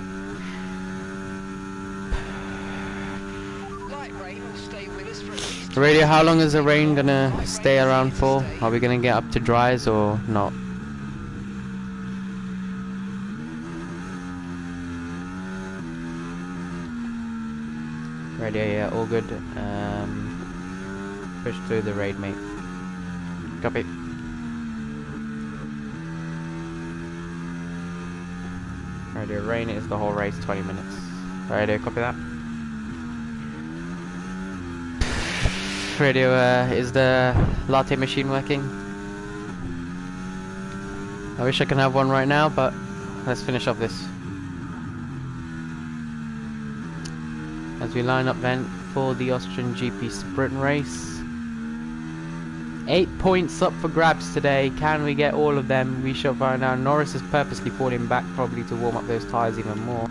Speaker 3: Radio, how long is the rain gonna stay around for? Are we gonna get up to dries or not? Radio, yeah, all good. Push through the raid, mate. Copy. Radio, rain is the whole race, 20 minutes. Radio, copy that. Radio, is the latte machine working? I wish I could have one right now, but let's finish off this. As we line up then for the Austrian GP sprint race. 8 points up for grabs today. Can we get all of them? We shall find out. Norris is purposely falling back, probably to warm up those tyres even more.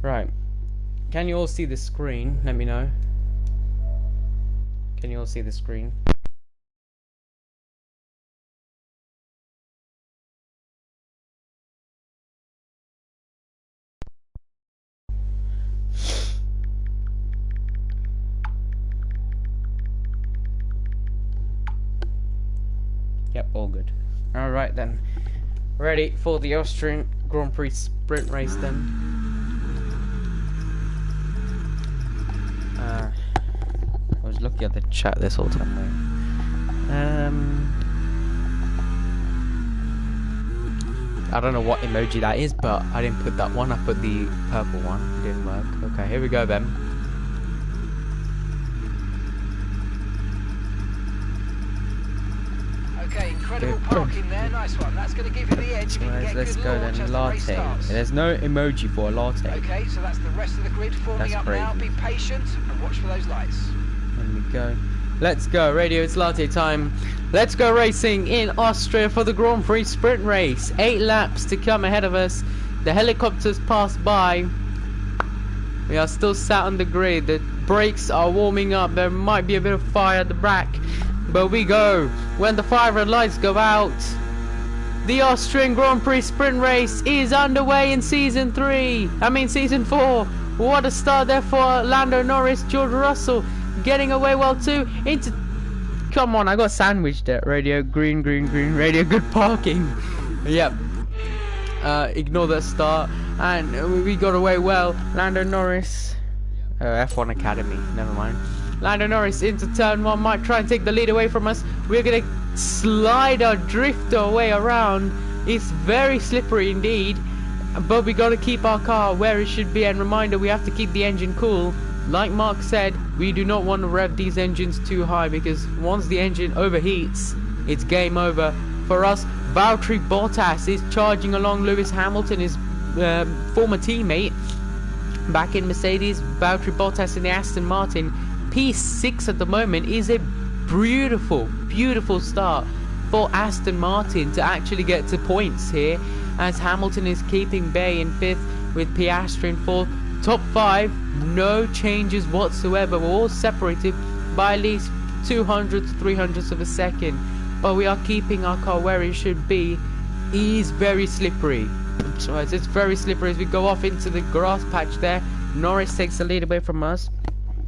Speaker 3: Right. Can you all see the screen? Let me know. Can you all see the screen? Yep, all good. Alright then. Ready for the Austrian Grand Prix sprint race then. I was looking at the chat this whole time. I don't know what emoji that is, but I didn't put that one. I put the purple one. It didn't work. Okay, here we go then.
Speaker 4: Okay, incredible parking there. Nice one. That's going to give you the edge.
Speaker 3: Right, let's go then. Latte. There's no emoji for a latte.
Speaker 4: Okay, so that's the rest of the grid forming up now. Be patient and watch for those lights.
Speaker 3: There we go. Let's go. Radio, it's latte time. Let's go racing in Austria for the Grand Prix sprint race. 8 laps to come ahead of us. The helicopters pass by. We are still sat on the grid. The brakes are warming up. There might be a bit of fire at the back, but we go. When the fire red lights go out, the Austrian Grand Prix sprint race is underway in season 4. What a start there for Lando Norris. George Russell getting away well too. Come on, I got sandwiched there. Radio green, radio good parking. Yep. Ignore that start, and we got away well. Lando Norris, F1 Academy, never mind. Lando Norris into turn 1, might try and take the lead away from us. We're gonna slide our drift our way around. It's very slippery indeed, but we gotta keep our car where it should be. And reminder, we have to keep the engine cool. Like Mark said, we do not want to rev these engines too high, because once the engine overheats, it's game over for us. Valtteri Bottas is charging along Lewis Hamilton, his former teammate back in Mercedes. Valtteri Bottas in the Aston Martin. P6 at the moment is a beautiful start for Aston Martin to actually get to points here, as Hamilton is keeping bay in 5th with Piastri in 4th. Top 5, no changes whatsoever. We're all separated by at least 200 to 300ths of a second, but we are keeping our car where it should be. It is very slippery. So it's very slippery as we go off into the grass patch there. Norris takes the lead away from us.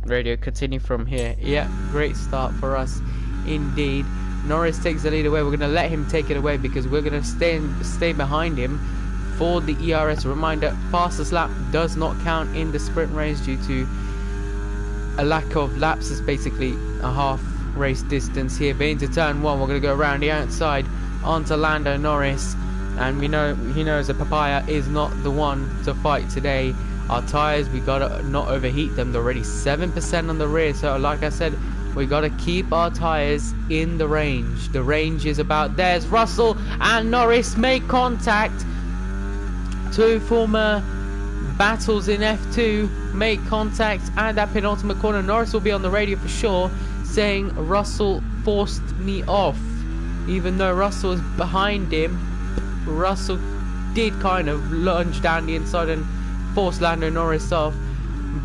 Speaker 3: Radio, continue from here. Yeah, great start for us indeed. Norris takes the lead away. We're going to let him take it away, because we're going to stay behind him for the ERS. Reminder, fastest lap does not count in the sprint race due to a lack of laps. It's basically a half race distance here. But into turn 1, we're going to go around the outside onto Lando Norris, and he knows that Papaya is not the one to fight today. Our tyres, we gotta not overheat them. They're already 7% on the rear, so like I said, we gotta keep our tyres in the range. The range is about, there's Russell and Norris make contact. Two former battles in F2 make contact at that penultimate corner. Norris will be on the radio for sure, saying Russell forced me off. Even though Russell was behind him, Russell did kind of lunge down the inside and force Lando Norris off.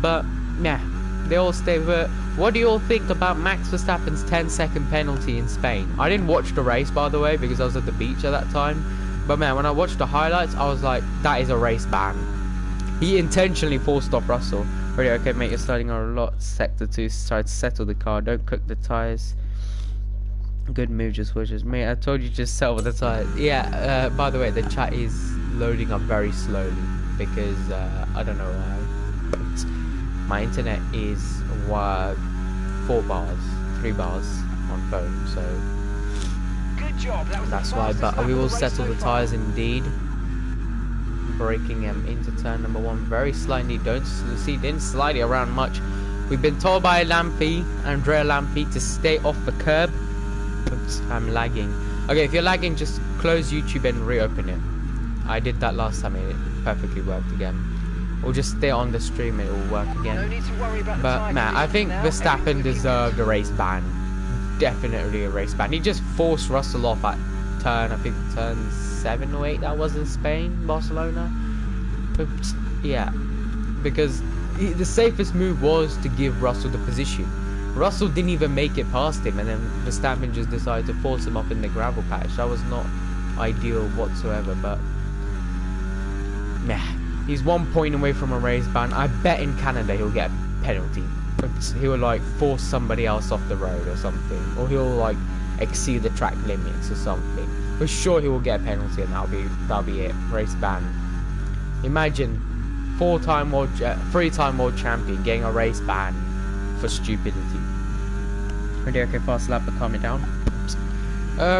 Speaker 3: But yeah, they all stay with it. What do you all think about Max Verstappen's 10-second penalty in Spain? I didn't watch the race, by the way, because I was at the beach at that time. But man, when I watched the highlights, I was like, that is a race ban. He intentionally forced off Russell. Really, okay, mate, you're starting on a lot. Sector 2, try to settle the car. Don't cook the tyres. Good move, just switches. Mate, I told you just settle the tyres. Yeah, by the way, the chat is loading up very slowly, because I don't know why, but my internet is 3 bars on phone, so
Speaker 4: good job.
Speaker 3: That's why. But we will settle the tyres indeed. Braking him into turn number 1 very slightly. Didn't slide it around much. We've been told by Andrea Lampi, to stay off the curb. Oops, I'm lagging. Okay, if you're lagging, just close YouTube and reopen it. I did that last time, it perfectly worked again. Or just stay on the stream, it will work again.
Speaker 4: No need to worry about
Speaker 3: but man, I think Verstappen deserved a race ban. Definitely a race ban. He just forced Russell off at turn, I think turn 7 or 8 that was in Spain, Barcelona. But yeah, because the safest move was to give Russell the position. Russell didn't even make it past him, and then Verstappen just decided to force him up in the gravel patch. That was not ideal whatsoever, but nah, he's 1 point away from a race ban. I bet in Canada he'll get a penalty. He'll like force somebody else off the road or something, or he'll like exceed the track limits or something. For sure he will get a penalty, and that'll be it. Race ban. Imagine 3-time world champion getting a race ban for stupidity. Radio, okay, fast lap, but calm me down.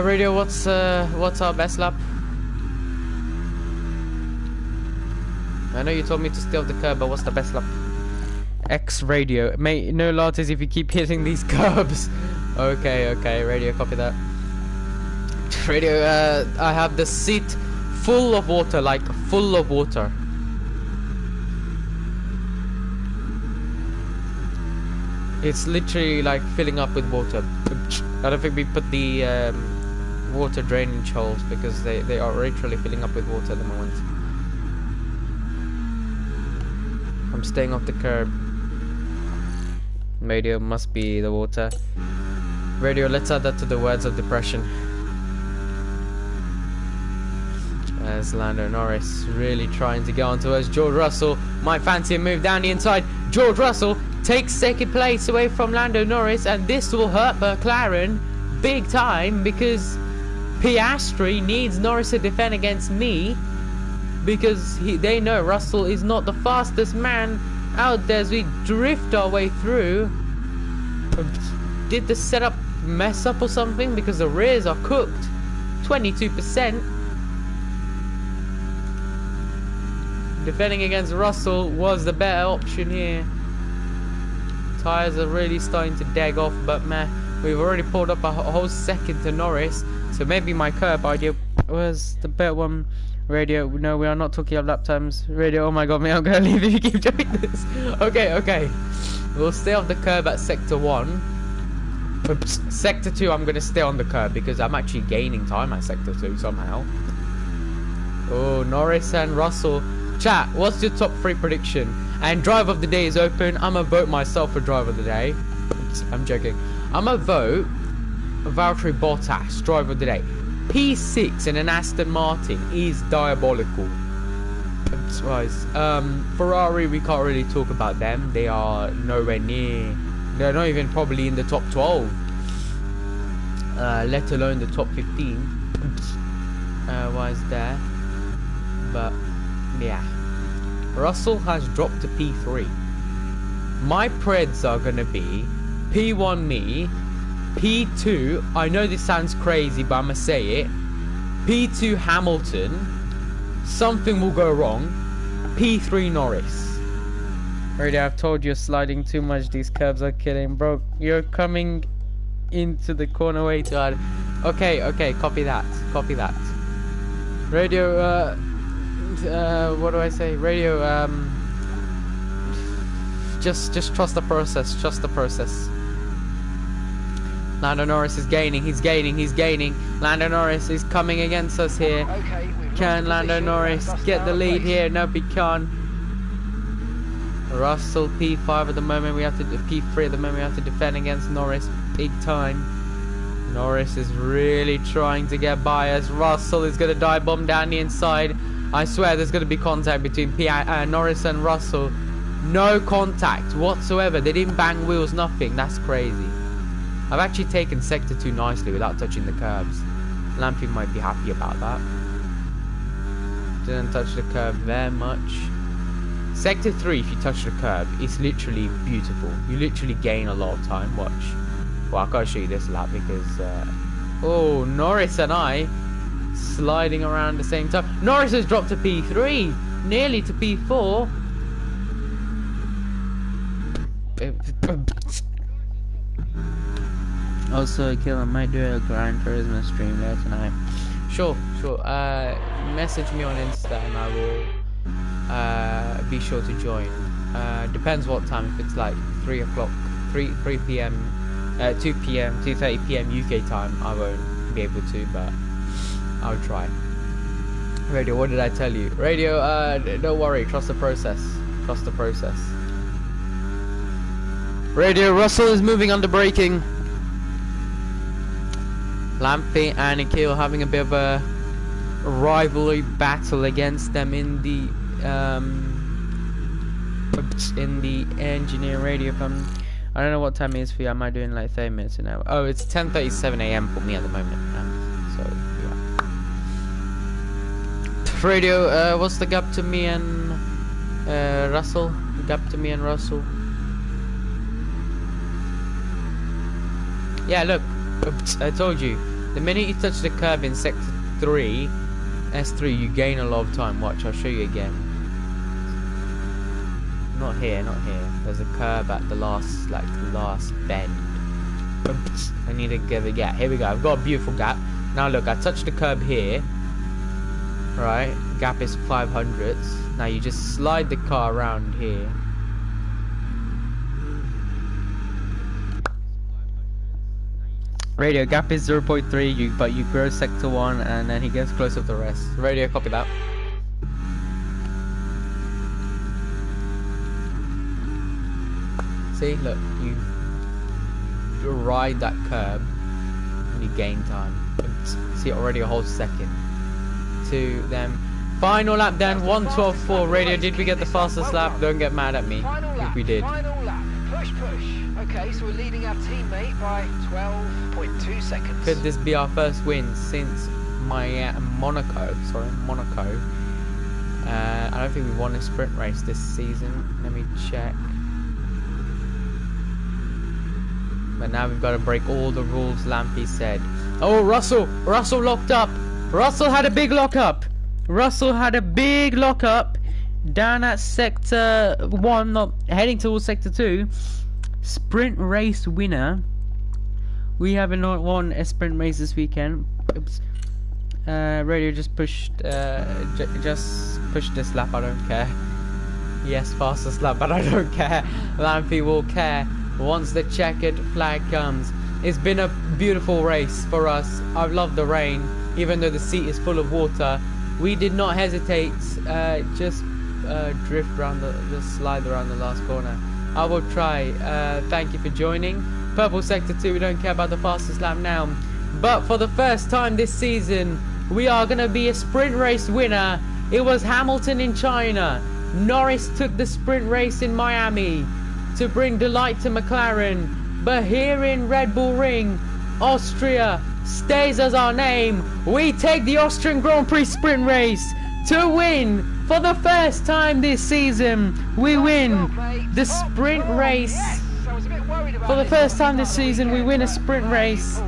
Speaker 3: Radio, what's our best lap? I know you told me to stay off the curb, but what's the best lap? X radio, mate. No lattes if you keep hitting these curbs. Okay, radio, copy that. Radio, I have the seat full of water, like full of water. It's literally like filling up with water. I don't think we put the water drainage holes, because they are literally filling up with water at the moment. I'm staying off the curb. Radio must be the water. Radio, let's add that to the words of depression. There's Lando Norris really trying to get onto us. George Russell might fancy a move down the inside. George Russell takes second place away from Lando Norris, and this will hurt McLaren big time because Piastri needs Norris to defend against me, because they know Russell is not the fastest man out there as we drift our way through. Did the setup mess up or something? Because the rears are cooked. 22%. Defending against Russell was the better option here. Tyres are really starting to dag off, but man, we've already pulled up a whole second to Norris. So maybe my curb idea was the better one. Radio, no, we are not talking of lap times. Radio, oh my god, I'm gonna leave if you keep doing this. Okay. We'll stay off the curb at sector 1. Oops. Sector 2, I'm gonna stay on the curb because I'm actually gaining time at sector 2 somehow. Oh, Norris and Russell. Chat, what's your top 3 prediction? And drive of the day is open. I'm gonna vote myself for drive of the day. Oops, I'm joking. I'm gonna vote Valtteri Bottas, drive of the day. P6 in an Aston Martin is diabolical. Ferrari, we can't really talk about them. They are nowhere near. They're not even probably in the top 12. Let alone the top 15. Why is there? But yeah, Russell has dropped to P3. My preds are gonna be P1 me, P2, I know this sounds crazy, but I'ma say it. P2 Hamilton, something will go wrong. P3 Norris. Already, I've told you you're sliding too much. These curves are killing, bro. You're coming into the corner way too hard. Okay, copy that. Radio, what do I say? Radio, just trust the process. Lando Norris is gaining, he's gaining. Lando Norris is coming against us here.
Speaker 4: Okay,
Speaker 3: can Lando Norris get the lead here? No, he can't. Russell P5 at the moment, P3 at the moment, we have to defend against Norris big time. Norris is really trying to get by us. Russell is going to dive bomb down the inside. I swear there's going to be contact between Norris and Russell. No contact whatsoever. They didn't bang wheels, nothing. That's crazy. I've actually taken sector 2 nicely without touching the curbs. Lampy might be happy about that. Didn't touch the curb very much. Sector 3, if you touch the curb, it's literally beautiful. You literally gain a lot of time. Watch. Well, I can't show you this lap because... oh, Norris and I sliding around the same time. Norris has dropped to P3. Nearly to P4. Also, Kill, might do a Gran Turismo stream there tonight. Sure. Message me on Insta and I will be sure to join. Depends what time. If it's like 3 o'clock, 3 p.m, 2 p.m, 2:30 p.m. UK time, I won't be able to, but I'll try. Radio, what did I tell you? Radio, don't worry. Trust the process. Radio, Russell is moving under braking. Lampy and Akil having a bit of a rivalry battle against them in the engineer radio. I don't know what time it is for you. Am I doing like 30 minutes an hour? Oh, it's 10:37 a.m. for me at the moment. So yeah. Radio, what's the gap to me and Russell? Yeah, look. Oops, I told you, the minute you touch the curb in sector 3, S3, you gain a lot of time. Watch, I'll show you again. Not here. There's a curb at the last bend. Oops, I need to get the gap. Here we go. I've got a beautiful gap. Now look, I touched the curb here. Right, gap is 500ths. Now you just slide the car around here. Radio, gap is 0.3, but you grow sector 1 and then he gets closer to the rest. Radio, copy that. See, look, you ride that curb and you gain time. See, already a whole second to them. Final lap then, 1:12.4. Radio, did we get the fastest lap? Don't get mad at me if we did.
Speaker 4: Final lap. Push. Okay, so we're leading our teammate by 12.2 seconds.
Speaker 3: Could this be our first win since Monaco? I don't think we won a sprint race this season. Let me check. But now we've got to break all the rules Lampy said. Oh, Russell locked up. Russell had a big lockup. Down at sector 1, not heading towards sector 2. Sprint race winner. We haven't won a sprint race this weekend. Oops. Radio just pushed this lap. I don't care. Yes, fastest lap, but I don't care. Lampy will care once the checkered flag comes. It's been a beautiful race for us. I've loved the rain, even though the seat is full of water. We did not hesitate. Just drift around just slide around the last corner. I will try. Thank you for joining. Purple sector 2. We don't care about the fastest lap now. But for the first time this season, we are going to be a sprint race winner. It was Hamilton in China. Norris took the sprint race in Miami to bring delight to McLaren. But here in Red Bull Ring, Austria stays as our name. We take the Austrian Grand Prix sprint race to win. For the first time this season, we win the sprint race. For the first time this season, we win a sprint race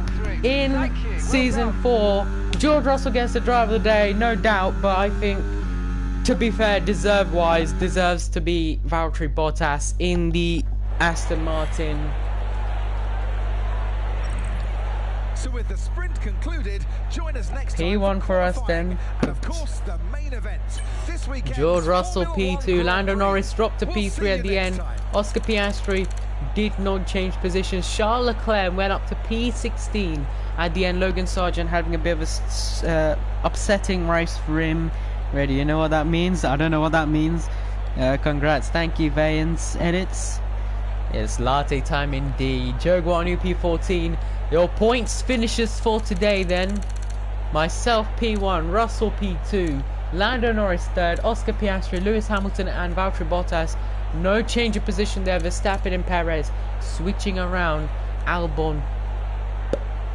Speaker 3: in season 4. George Russell gets the driver of the day, no doubt, but I think, to be fair, deserves to be Valtteri Bottas in the Aston Martin.
Speaker 1: So with the sprint concluded, join us next
Speaker 3: P1 for us then.
Speaker 1: And of course, the main event. This weekend,
Speaker 3: George Russell P2, Lando Norris dropped to P3 at the end. Oscar Piastri did not change positions. Charles Leclerc went up to P16 at the end. Logan Sargent having a bit of a upsetting race for him. Ready, you know what that means? I don't know what that means. Congrats, thank you, Vayans Edits. It's latte time indeed. Jaguar on P14. Your points finishes for today then. Myself P1, Russell P2, Lando Norris 3rd, Oscar Piastri, Lewis Hamilton and Valtteri Bottas. No change of position there. Verstappen and Perez switching around. Albon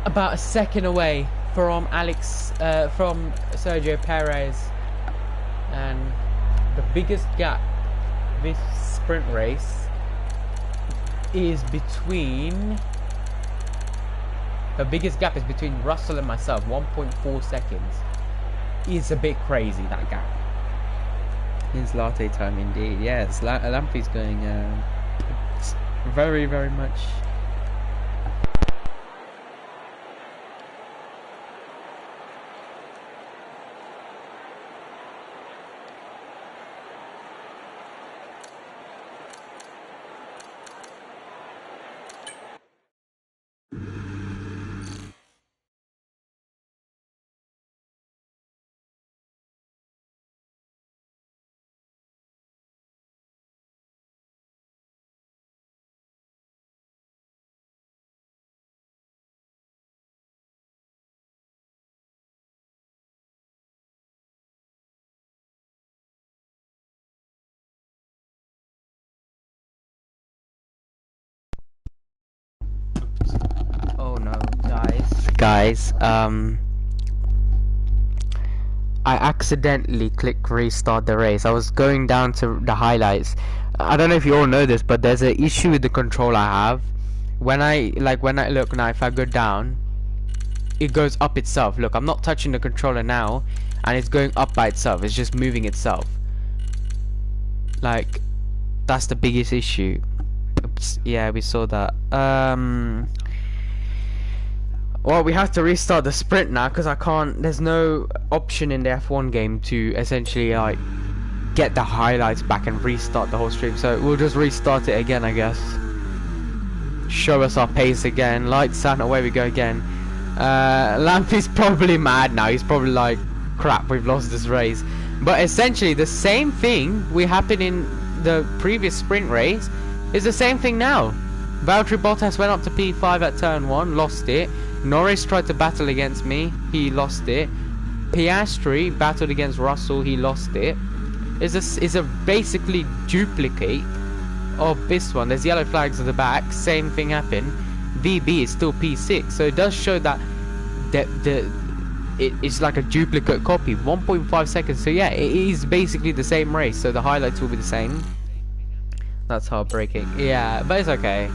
Speaker 3: about a second away from Sergio Perez. And the biggest gap this sprint race is between Russell and myself. 1.4 seconds is a bit crazy, that gap. It's latte time indeed. Yes, Lampy's going very, very much. Oh no, guys, I accidentally clicked restart the race. I was going down to the highlights. I don't know if you all know this, but there's an issue with the control I have. When I look now, if I go down, it goes up itself. Look, I'm not touching the controller now, and it's going up by itself. It's just moving itself. Like, that's the biggest issue. Oops, yeah, we saw that. Well, we have to restart the sprint now because I can't. There's no option in the F1 game to essentially like get the highlights back and restart the whole stream. So we'll just restart it again, I guess. Show us our pace again. Lights out, away we go again. Lampy's probably mad now. He's probably like, crap, we've lost this race. But essentially the same thing we happened in the previous sprint race It's the same thing now. Valtteri Bottas went up to P5 at turn 1, lost it. Norris tried to battle against me, he lost it. Piastri battled against Russell, he lost it. It's a basically duplicate of this one. There's yellow flags at the back, same thing happened. VB is still P6, so it does show that it's like a duplicate copy. 1.5 seconds, so yeah, it is basically the same race, so the highlights will be the same. That's heartbreaking. Yeah, but it's okay.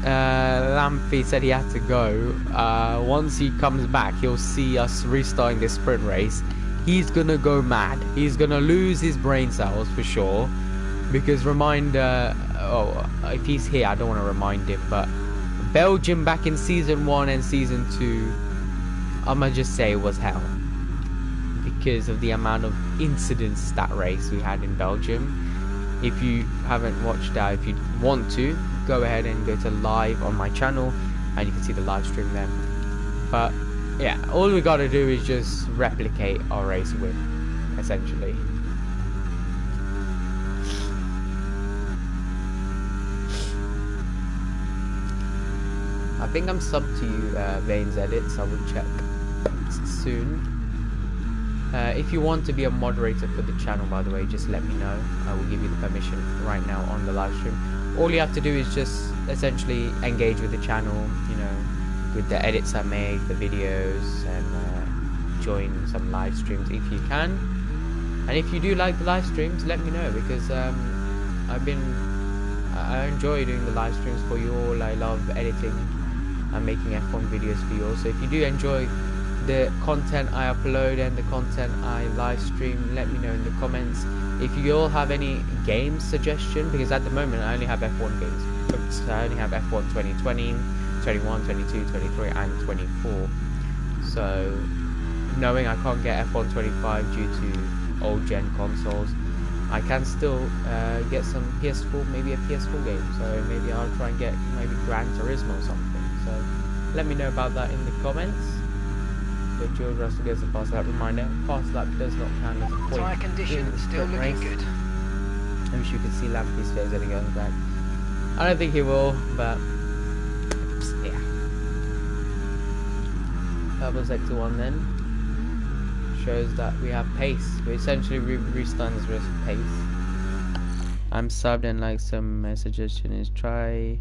Speaker 3: Lampy said he had to go. Once he comes back, he'll see us restarting this sprint race. He's gonna go mad. He's gonna lose his brain cells for sure. Because if he's here, I don't want to remind him, but Belgium back in season 1 and season 2, I'ma just say it was hell. Because of the amount of incidents that race we had in Belgium. If you haven't watched that, if you want to, go ahead and go to live on my channel and you can see the live stream there. But yeah, all we gotta do is just replicate our race win, essentially. I think I'm subbed to you, Vane's Edits. I will check soon. If you want to be a moderator for the channel, by the way, just let me know. I will give you the permission right now on the live stream. All you have to do is just essentially engage with the channel, you know, with the edits I make, the videos, and join some live streams if you can. And if you do like the live streams, let me know, because I enjoy doing the live streams for you all. I love editing and making F1 videos for you all. So if you do enjoy the content I upload and the content I live stream, let me know in the comments. If you all have any game suggestion, because at the moment I only have F1 games. So I only have F1 2020, 21, 22, 23 and 24. So knowing I can't get F1 25 due to old gen consoles, I can still get some PS4, maybe a PS4 game. So maybe I'll try and get maybe Gran Turismo or something. So let me know about that in the comments. But George Russell gets a fast lap reminder. Fast lap does not count as a point.
Speaker 4: Tyre condition still looking
Speaker 3: race.
Speaker 4: good.
Speaker 3: I wish you could see Lampy's face when he goes back. I don't think he will, but yeah. Purple sector 1 then shows that we have pace. We essentially restart this race with pace. I'm subbed and like some suggestion is try.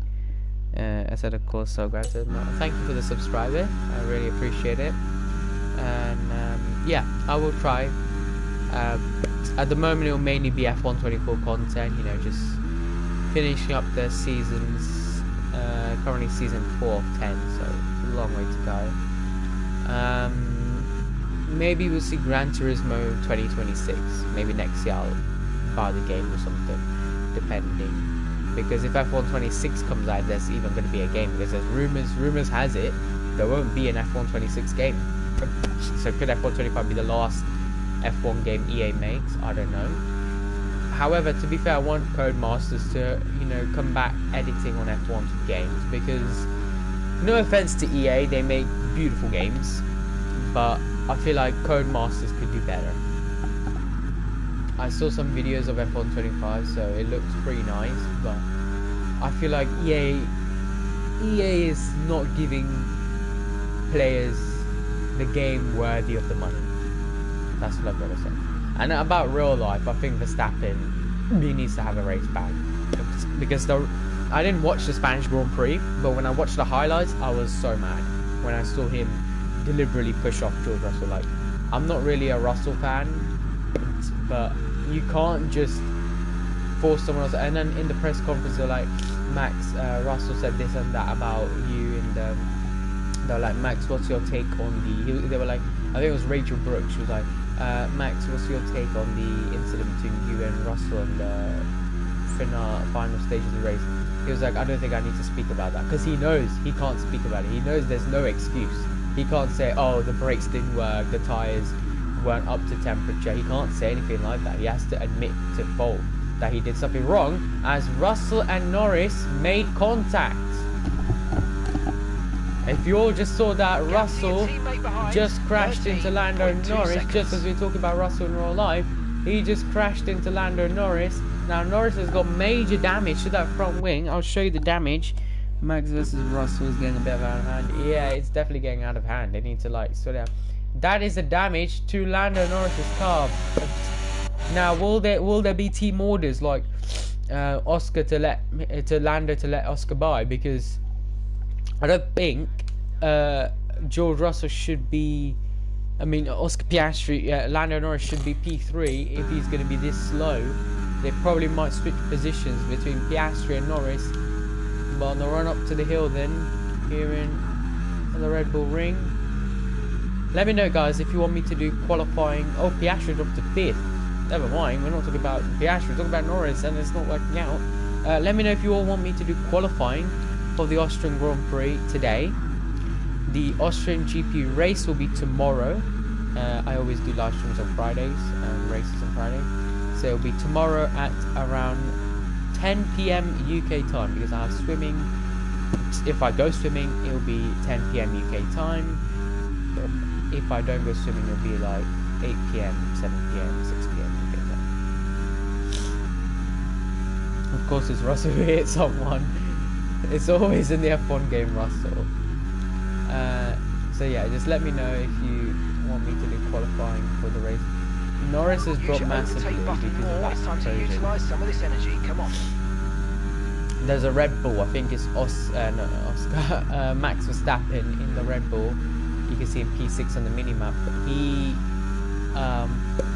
Speaker 3: I said of course, so glad to know. Thank you for the subscriber. I really appreciate it. And yeah, I will try. At the moment it will mainly be F124 content, you know, just finishing up the seasons. Currently season 4 of 10, so a long way to go. Maybe we'll see Gran Turismo 2026. Maybe next year I'll buy the game or something, depending. Because if F1 26 comes out, there's even going to be a game. Because there's rumors has it there won't be an F1 26 game. So could F1 25 be the last F1 game EA makes? I don't know. However, to be fair, I want Codemasters to, you know, come back editing on F1 games, because no offense to EA, they make beautiful games, but I feel like Codemasters could do better. I saw some videos of F1 25, so it looks pretty nice, but I feel like EA is not giving players the game worthy of the money. That's what I've got to say. And about real life, I think Verstappen needs to have a race back, because I didn't watch the Spanish Grand Prix, but when I watched the highlights, I was so mad when I saw him deliberately push off George Russell. Like, I'm not really a Russell fan, but you can't just force someone else. And then in the press conference, they're like, Max, Russell said this and that about you, and they're like, Max, what's your take on the... They were like, I think it was Rachel Brooks. She was like, Max, what's your take on the incident between you and Russell in the final stages of the race? He was like, I don't think I need to speak about that, because he knows he can't speak about it. He knows there's no excuse. He can't say, oh, the brakes didn't work, the tyres weren't up to temperature. He can't say anything like that. He has to admit to fault that he did something wrong, as Russell and Norris made contact. If you all just saw that, Russell just crashed into Lando Norris, just as we talk about Russell in real life. He just crashed into Lando Norris Now Norris has got major damage to that front wing. I'll show you the damage. Max versus Russell is getting a bit out of hand. Yeah, it's definitely getting out of hand. They need to like sort out. That is the damage to Lando Norris's car. Now, will there be team orders like Oscar to Lando to let Oscar by? Because I don't think George Russell should be. I mean, Oscar Piastri, Lando Norris should be P3 if he's going to be this slow. They probably might switch positions between Piastri and Norris. But on the run up to the hill, then here in the Red Bull Ring. Let me know, guys, if you want me to do qualifying. Oh, Piastri dropped to 5th. Never mind, we're not talking about Piastri, we're talking about Norris, and it's not working out. Let me know if you all want me to do qualifying for the Austrian Grand Prix today. The Austrian GP race will be tomorrow. I always do live streams on Fridays and races on Fridays. So it'll be tomorrow at around 10 PM UK time, because I have swimming. If I go swimming, it'll be 10 PM UK time. If I don't go swimming, it'll be like 8 PM, 7 PM, 6 PM UK time. Of course, it's Russell who hit someone. It's always in the F1 game, Russell. So yeah, just let me know if you want me to do qualifying for the race. Norris has dropped massively because of that explosion. There's a Red Bull, I think it's Max Verstappen in the Red Bull. You can see him P6 on the minimap.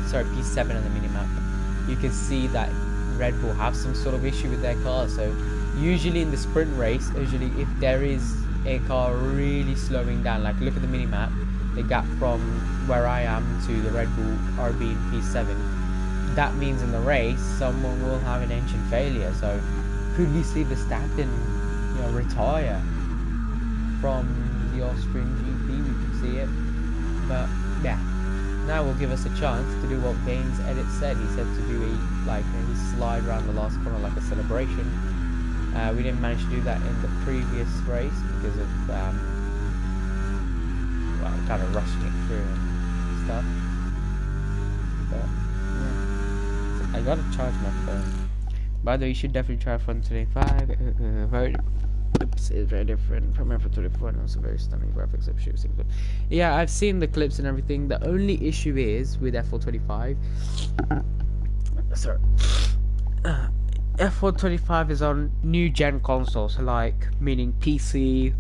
Speaker 3: Sorry, P7 on the minimap. You can see that Red Bull have some sort of issue with their car. So usually in the sprint race, if there is a car really slowing down, like look at the minimap, the gap from where I am to the Red Bull RB in P7, that means in the race someone will have an engine failure. So could we see Verstappen, retire from the Austrian GP? We could see it, but yeah, now will give us a chance to do what Gaines Edit said. He said to do a slide around the last corner like a celebration. We didn't manage to do that in the previous race because of kind of rushing it through and stuff. But yeah, so I gotta charge my phone. By the way, you should definitely try F125. It's very different from F124 and also very stunning graphics of shooting. But yeah, I've seen the clips and everything. The only issue is with F125. Sorry. F125 is on new gen consoles, like meaning PC.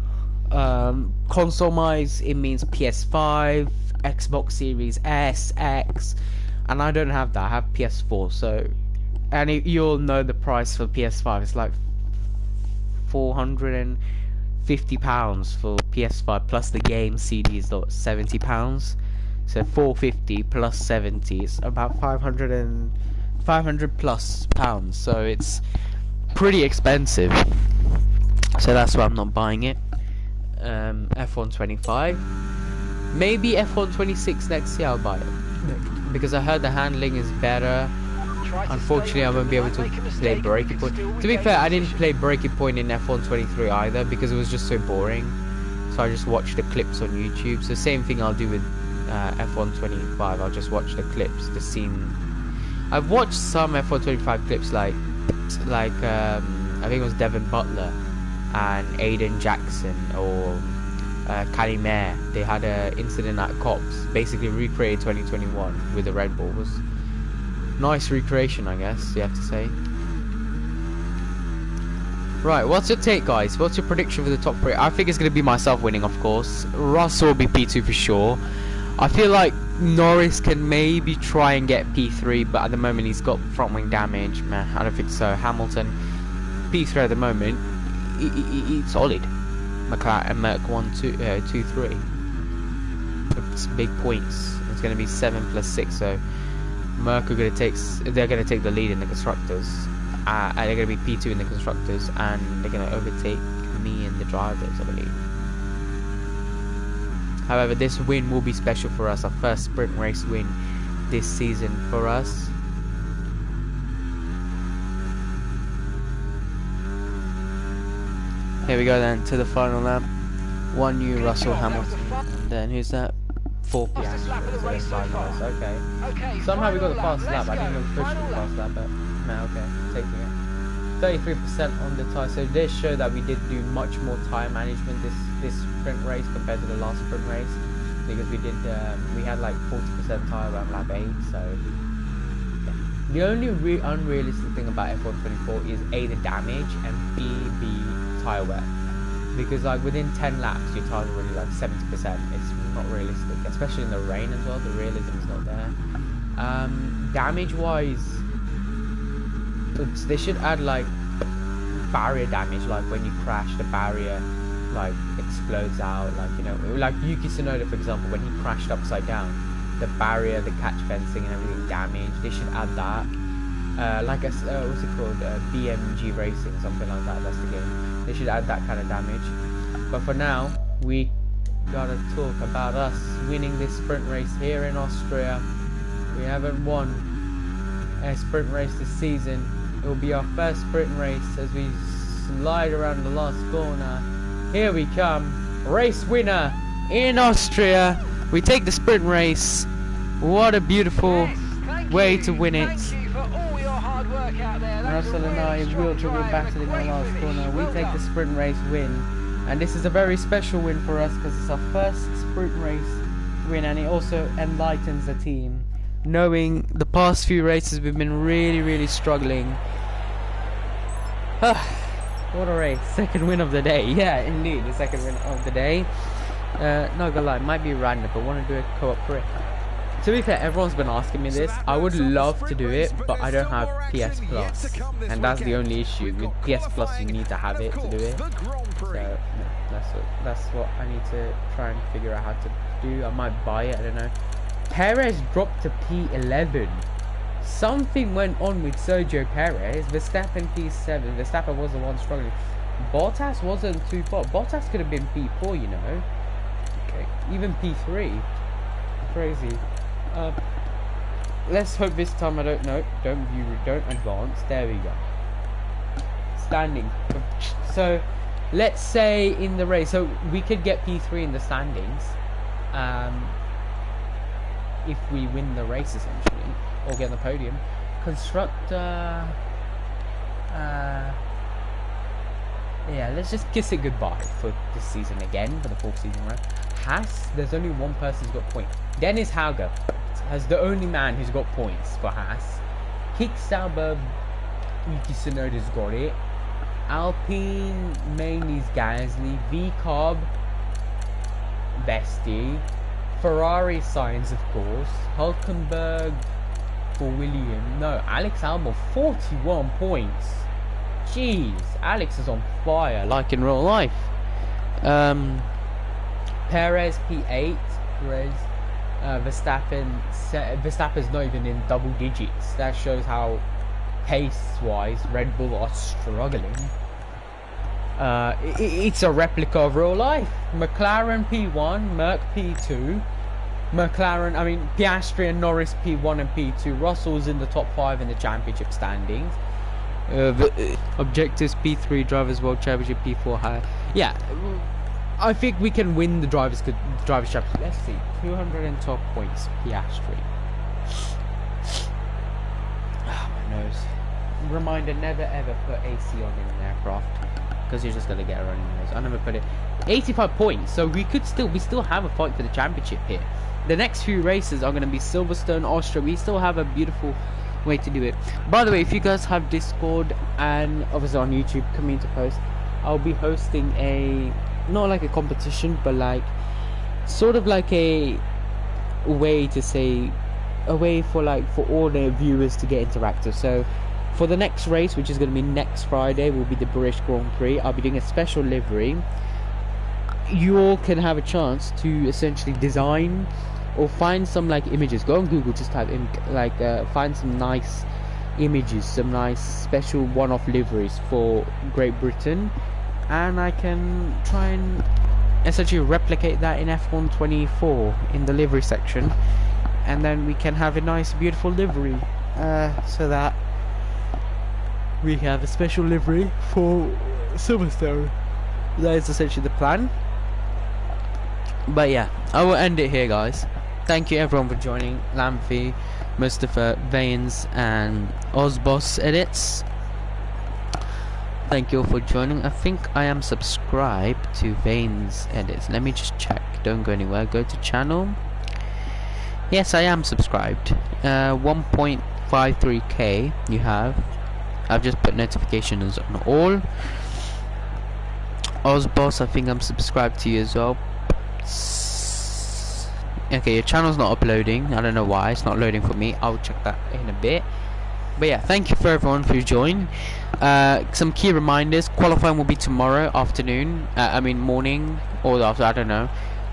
Speaker 3: Console-wise, it means PS5, Xbox Series S, X, and I don't have that. I have PS4. So, and you'll know the price for PS5. It's like £450 for PS5 plus the game CD is like £70. So 450 plus 70 is about 500 plus pounds. So it's pretty expensive. So that's why I'm not buying it. F125, maybe F126 next year I'll buy it, because I heard the handling is better. Unfortunately, I won't be able to play Breaking Point. To be fair, I didn't play Breaking Point in F123 either because it was just so boring. So I just watched the clips on YouTube. So same thing I'll do with F125. I'll just watch the clips, the scene. I've watched some F125 clips, like I think it was Devin Butler and Aiden Jackson or Calimere. They had an incident at Cops, basically recreated 2021 with the Red Bull. It was nice recreation, I guess you have to say. Right, what's your take, guys? What's your prediction for the top 3? I think it's going to be myself winning, of course. Russell will be P2 for sure. I feel like Norris can maybe try and get P3, but at the moment he's got front wing damage. Man, I don't think so. Hamilton P3 at the moment. It's solid. McLaren and Merc 2, 3. It's big points. It's going to be 7 plus 6. So Merc are going to take. They're going to take the lead in the constructors. And they're going to be P2 in the constructors, and they're going to overtake me in the drivers, I believe. However, this win will be special for us. Our first sprint race win this season for us. Here we go then to the final lap. 1 new Russell Hamilton. And then who's that? 4 Piastri. Okay. Somehow we got the fast lap. I didn't even push the fast lap, but No, okay, taking it. 33% on the tyre, so this show that we did do much more tyre management this sprint race compared to the last sprint race, because we did we had like 40% tyre around lap 8. So yeah. The only unrealistic thing about F124 is A, the damage, and B, the tyre wear, because like within 10 laps your tyres are already like 70%. It's not realistic, especially in the rain as well. The realism is not there. Damage wise, they should add like barrier damage, like when you crash the barrier like explodes out, like, you know, like Yuki Tsunoda for example, when he crashed upside down, the barrier, the catch fencing and everything damaged. They should add that, like a what's it called, BMG Racing, something like that, that's the game. They should add that kind of damage. But for now, we gotta talk about us winning this sprint race here in Austria. We haven't won a sprint race this season. It will be our first sprint race as we slide around the last corner. Here we come, race winner in Austria. We take the sprint race. What a beautiful way to win it. Russell and I will be battling the last corner. We take the sprint race win, and this is a very special win for us because it's our first sprint race win, and it also enlightens the team, knowing the past few races we've been really struggling. What a race. Second win of the day. Yeah, indeed, the second win of the day. Not gonna lie, might be random, but want to do a co-op career. To be fair, everyone's been asking me this. I would love to do it, but I don't have PS Plus, and that's the only issue. With PS Plus, you need to have it to do it. So no, that's what I need to try and figure out how to do. I might buy it, I don't know. Perez dropped to P11. Something went on with Sergio Perez. Verstappen P7. Verstappen was the one struggling. Bottas wasn't too far. Bottas could have been P4, you know. Okay, even P3. Crazy. Let's hope this time I don't know. Don't advance. There we go. Standing. So let's say in the race, so we could get P3 in the standings. If we win the race essentially, or get on the podium. Constructor, yeah, let's just kiss it goodbye for this season again, for the 4th season, right? Haas, there's only one person who's got points. Dennis Hauger has the only man who's got points for Haas. Kicksauber, Yuki Tsunoda's got it. Alpine, mainly's Gasly. V-Cobb, Bestie. Ferrari Science, of course. Hulkenberg for William. No, Alex Albon, 41 points. Jeez, Alex is on fire, like in real life. Perez P8. Perez. Verstappen's not even in double digits. That shows how pace-wise Red Bull are struggling. It's a replica of real life. McLaren P1, Merc P2. McLaren, I mean Piastri and Norris P1 and P2. Russell's in the top 5 in the championship standings. Objectives P3, Drivers World Championship P4 high. Yeah, I think we can win the Drivers Championship. Let's see, 212 points, Piastri. Oh, my nose. Reminder: never ever put AC on in an aircraft, because you're just gonna get a running nose. I never put it. 85 points, so we still have a fight for the championship here. The next few races are gonna be Silverstone, Austria. We still have a beautiful way to do it. By the way, if you guys have Discord and obviously on YouTube, come in to post. I'll be hosting a, not like a competition, but like sort of like a way to say, a way for all the viewers to get interactive. So for the next race, which is going to be next Friday, will be the British Grand Prix. I'll be doing a special livery. You all can have a chance to essentially design or find some like images. Go on Google, just type in find some nice images, some nice special one-off liveries for Great Britain, and I can try and essentially replicate that in F124 in the livery section, and then we can have a nice beautiful livery, so that we have a special livery for Silverstone. That is essentially the plan. But yeah, I will end it here, guys. Thank you everyone for joining. Lamphy, Mustafa Vanes and Ozboss edits. Thank you all for joining. I think I am subscribed to Vanes edits. Let me just check. Don't go anywhere. Go to channel. Yes, I am subscribed. 1.53k you have. I've just put notifications on all. Ozboss, I think I'm subscribed to you as well. Okay, your channel's not uploading. I don't know why it's not loading for me. I'll check that in a bit. But yeah, thank you for everyone who joined. Some key reminders: qualifying will be tomorrow afternoon. Morning or after, I don't know.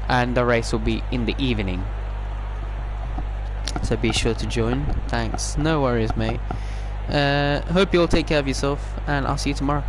Speaker 3: And the race will be in the evening. So be sure to join. Thanks. No worries, mate. Hope you all take care of yourself, and I'll see you tomorrow.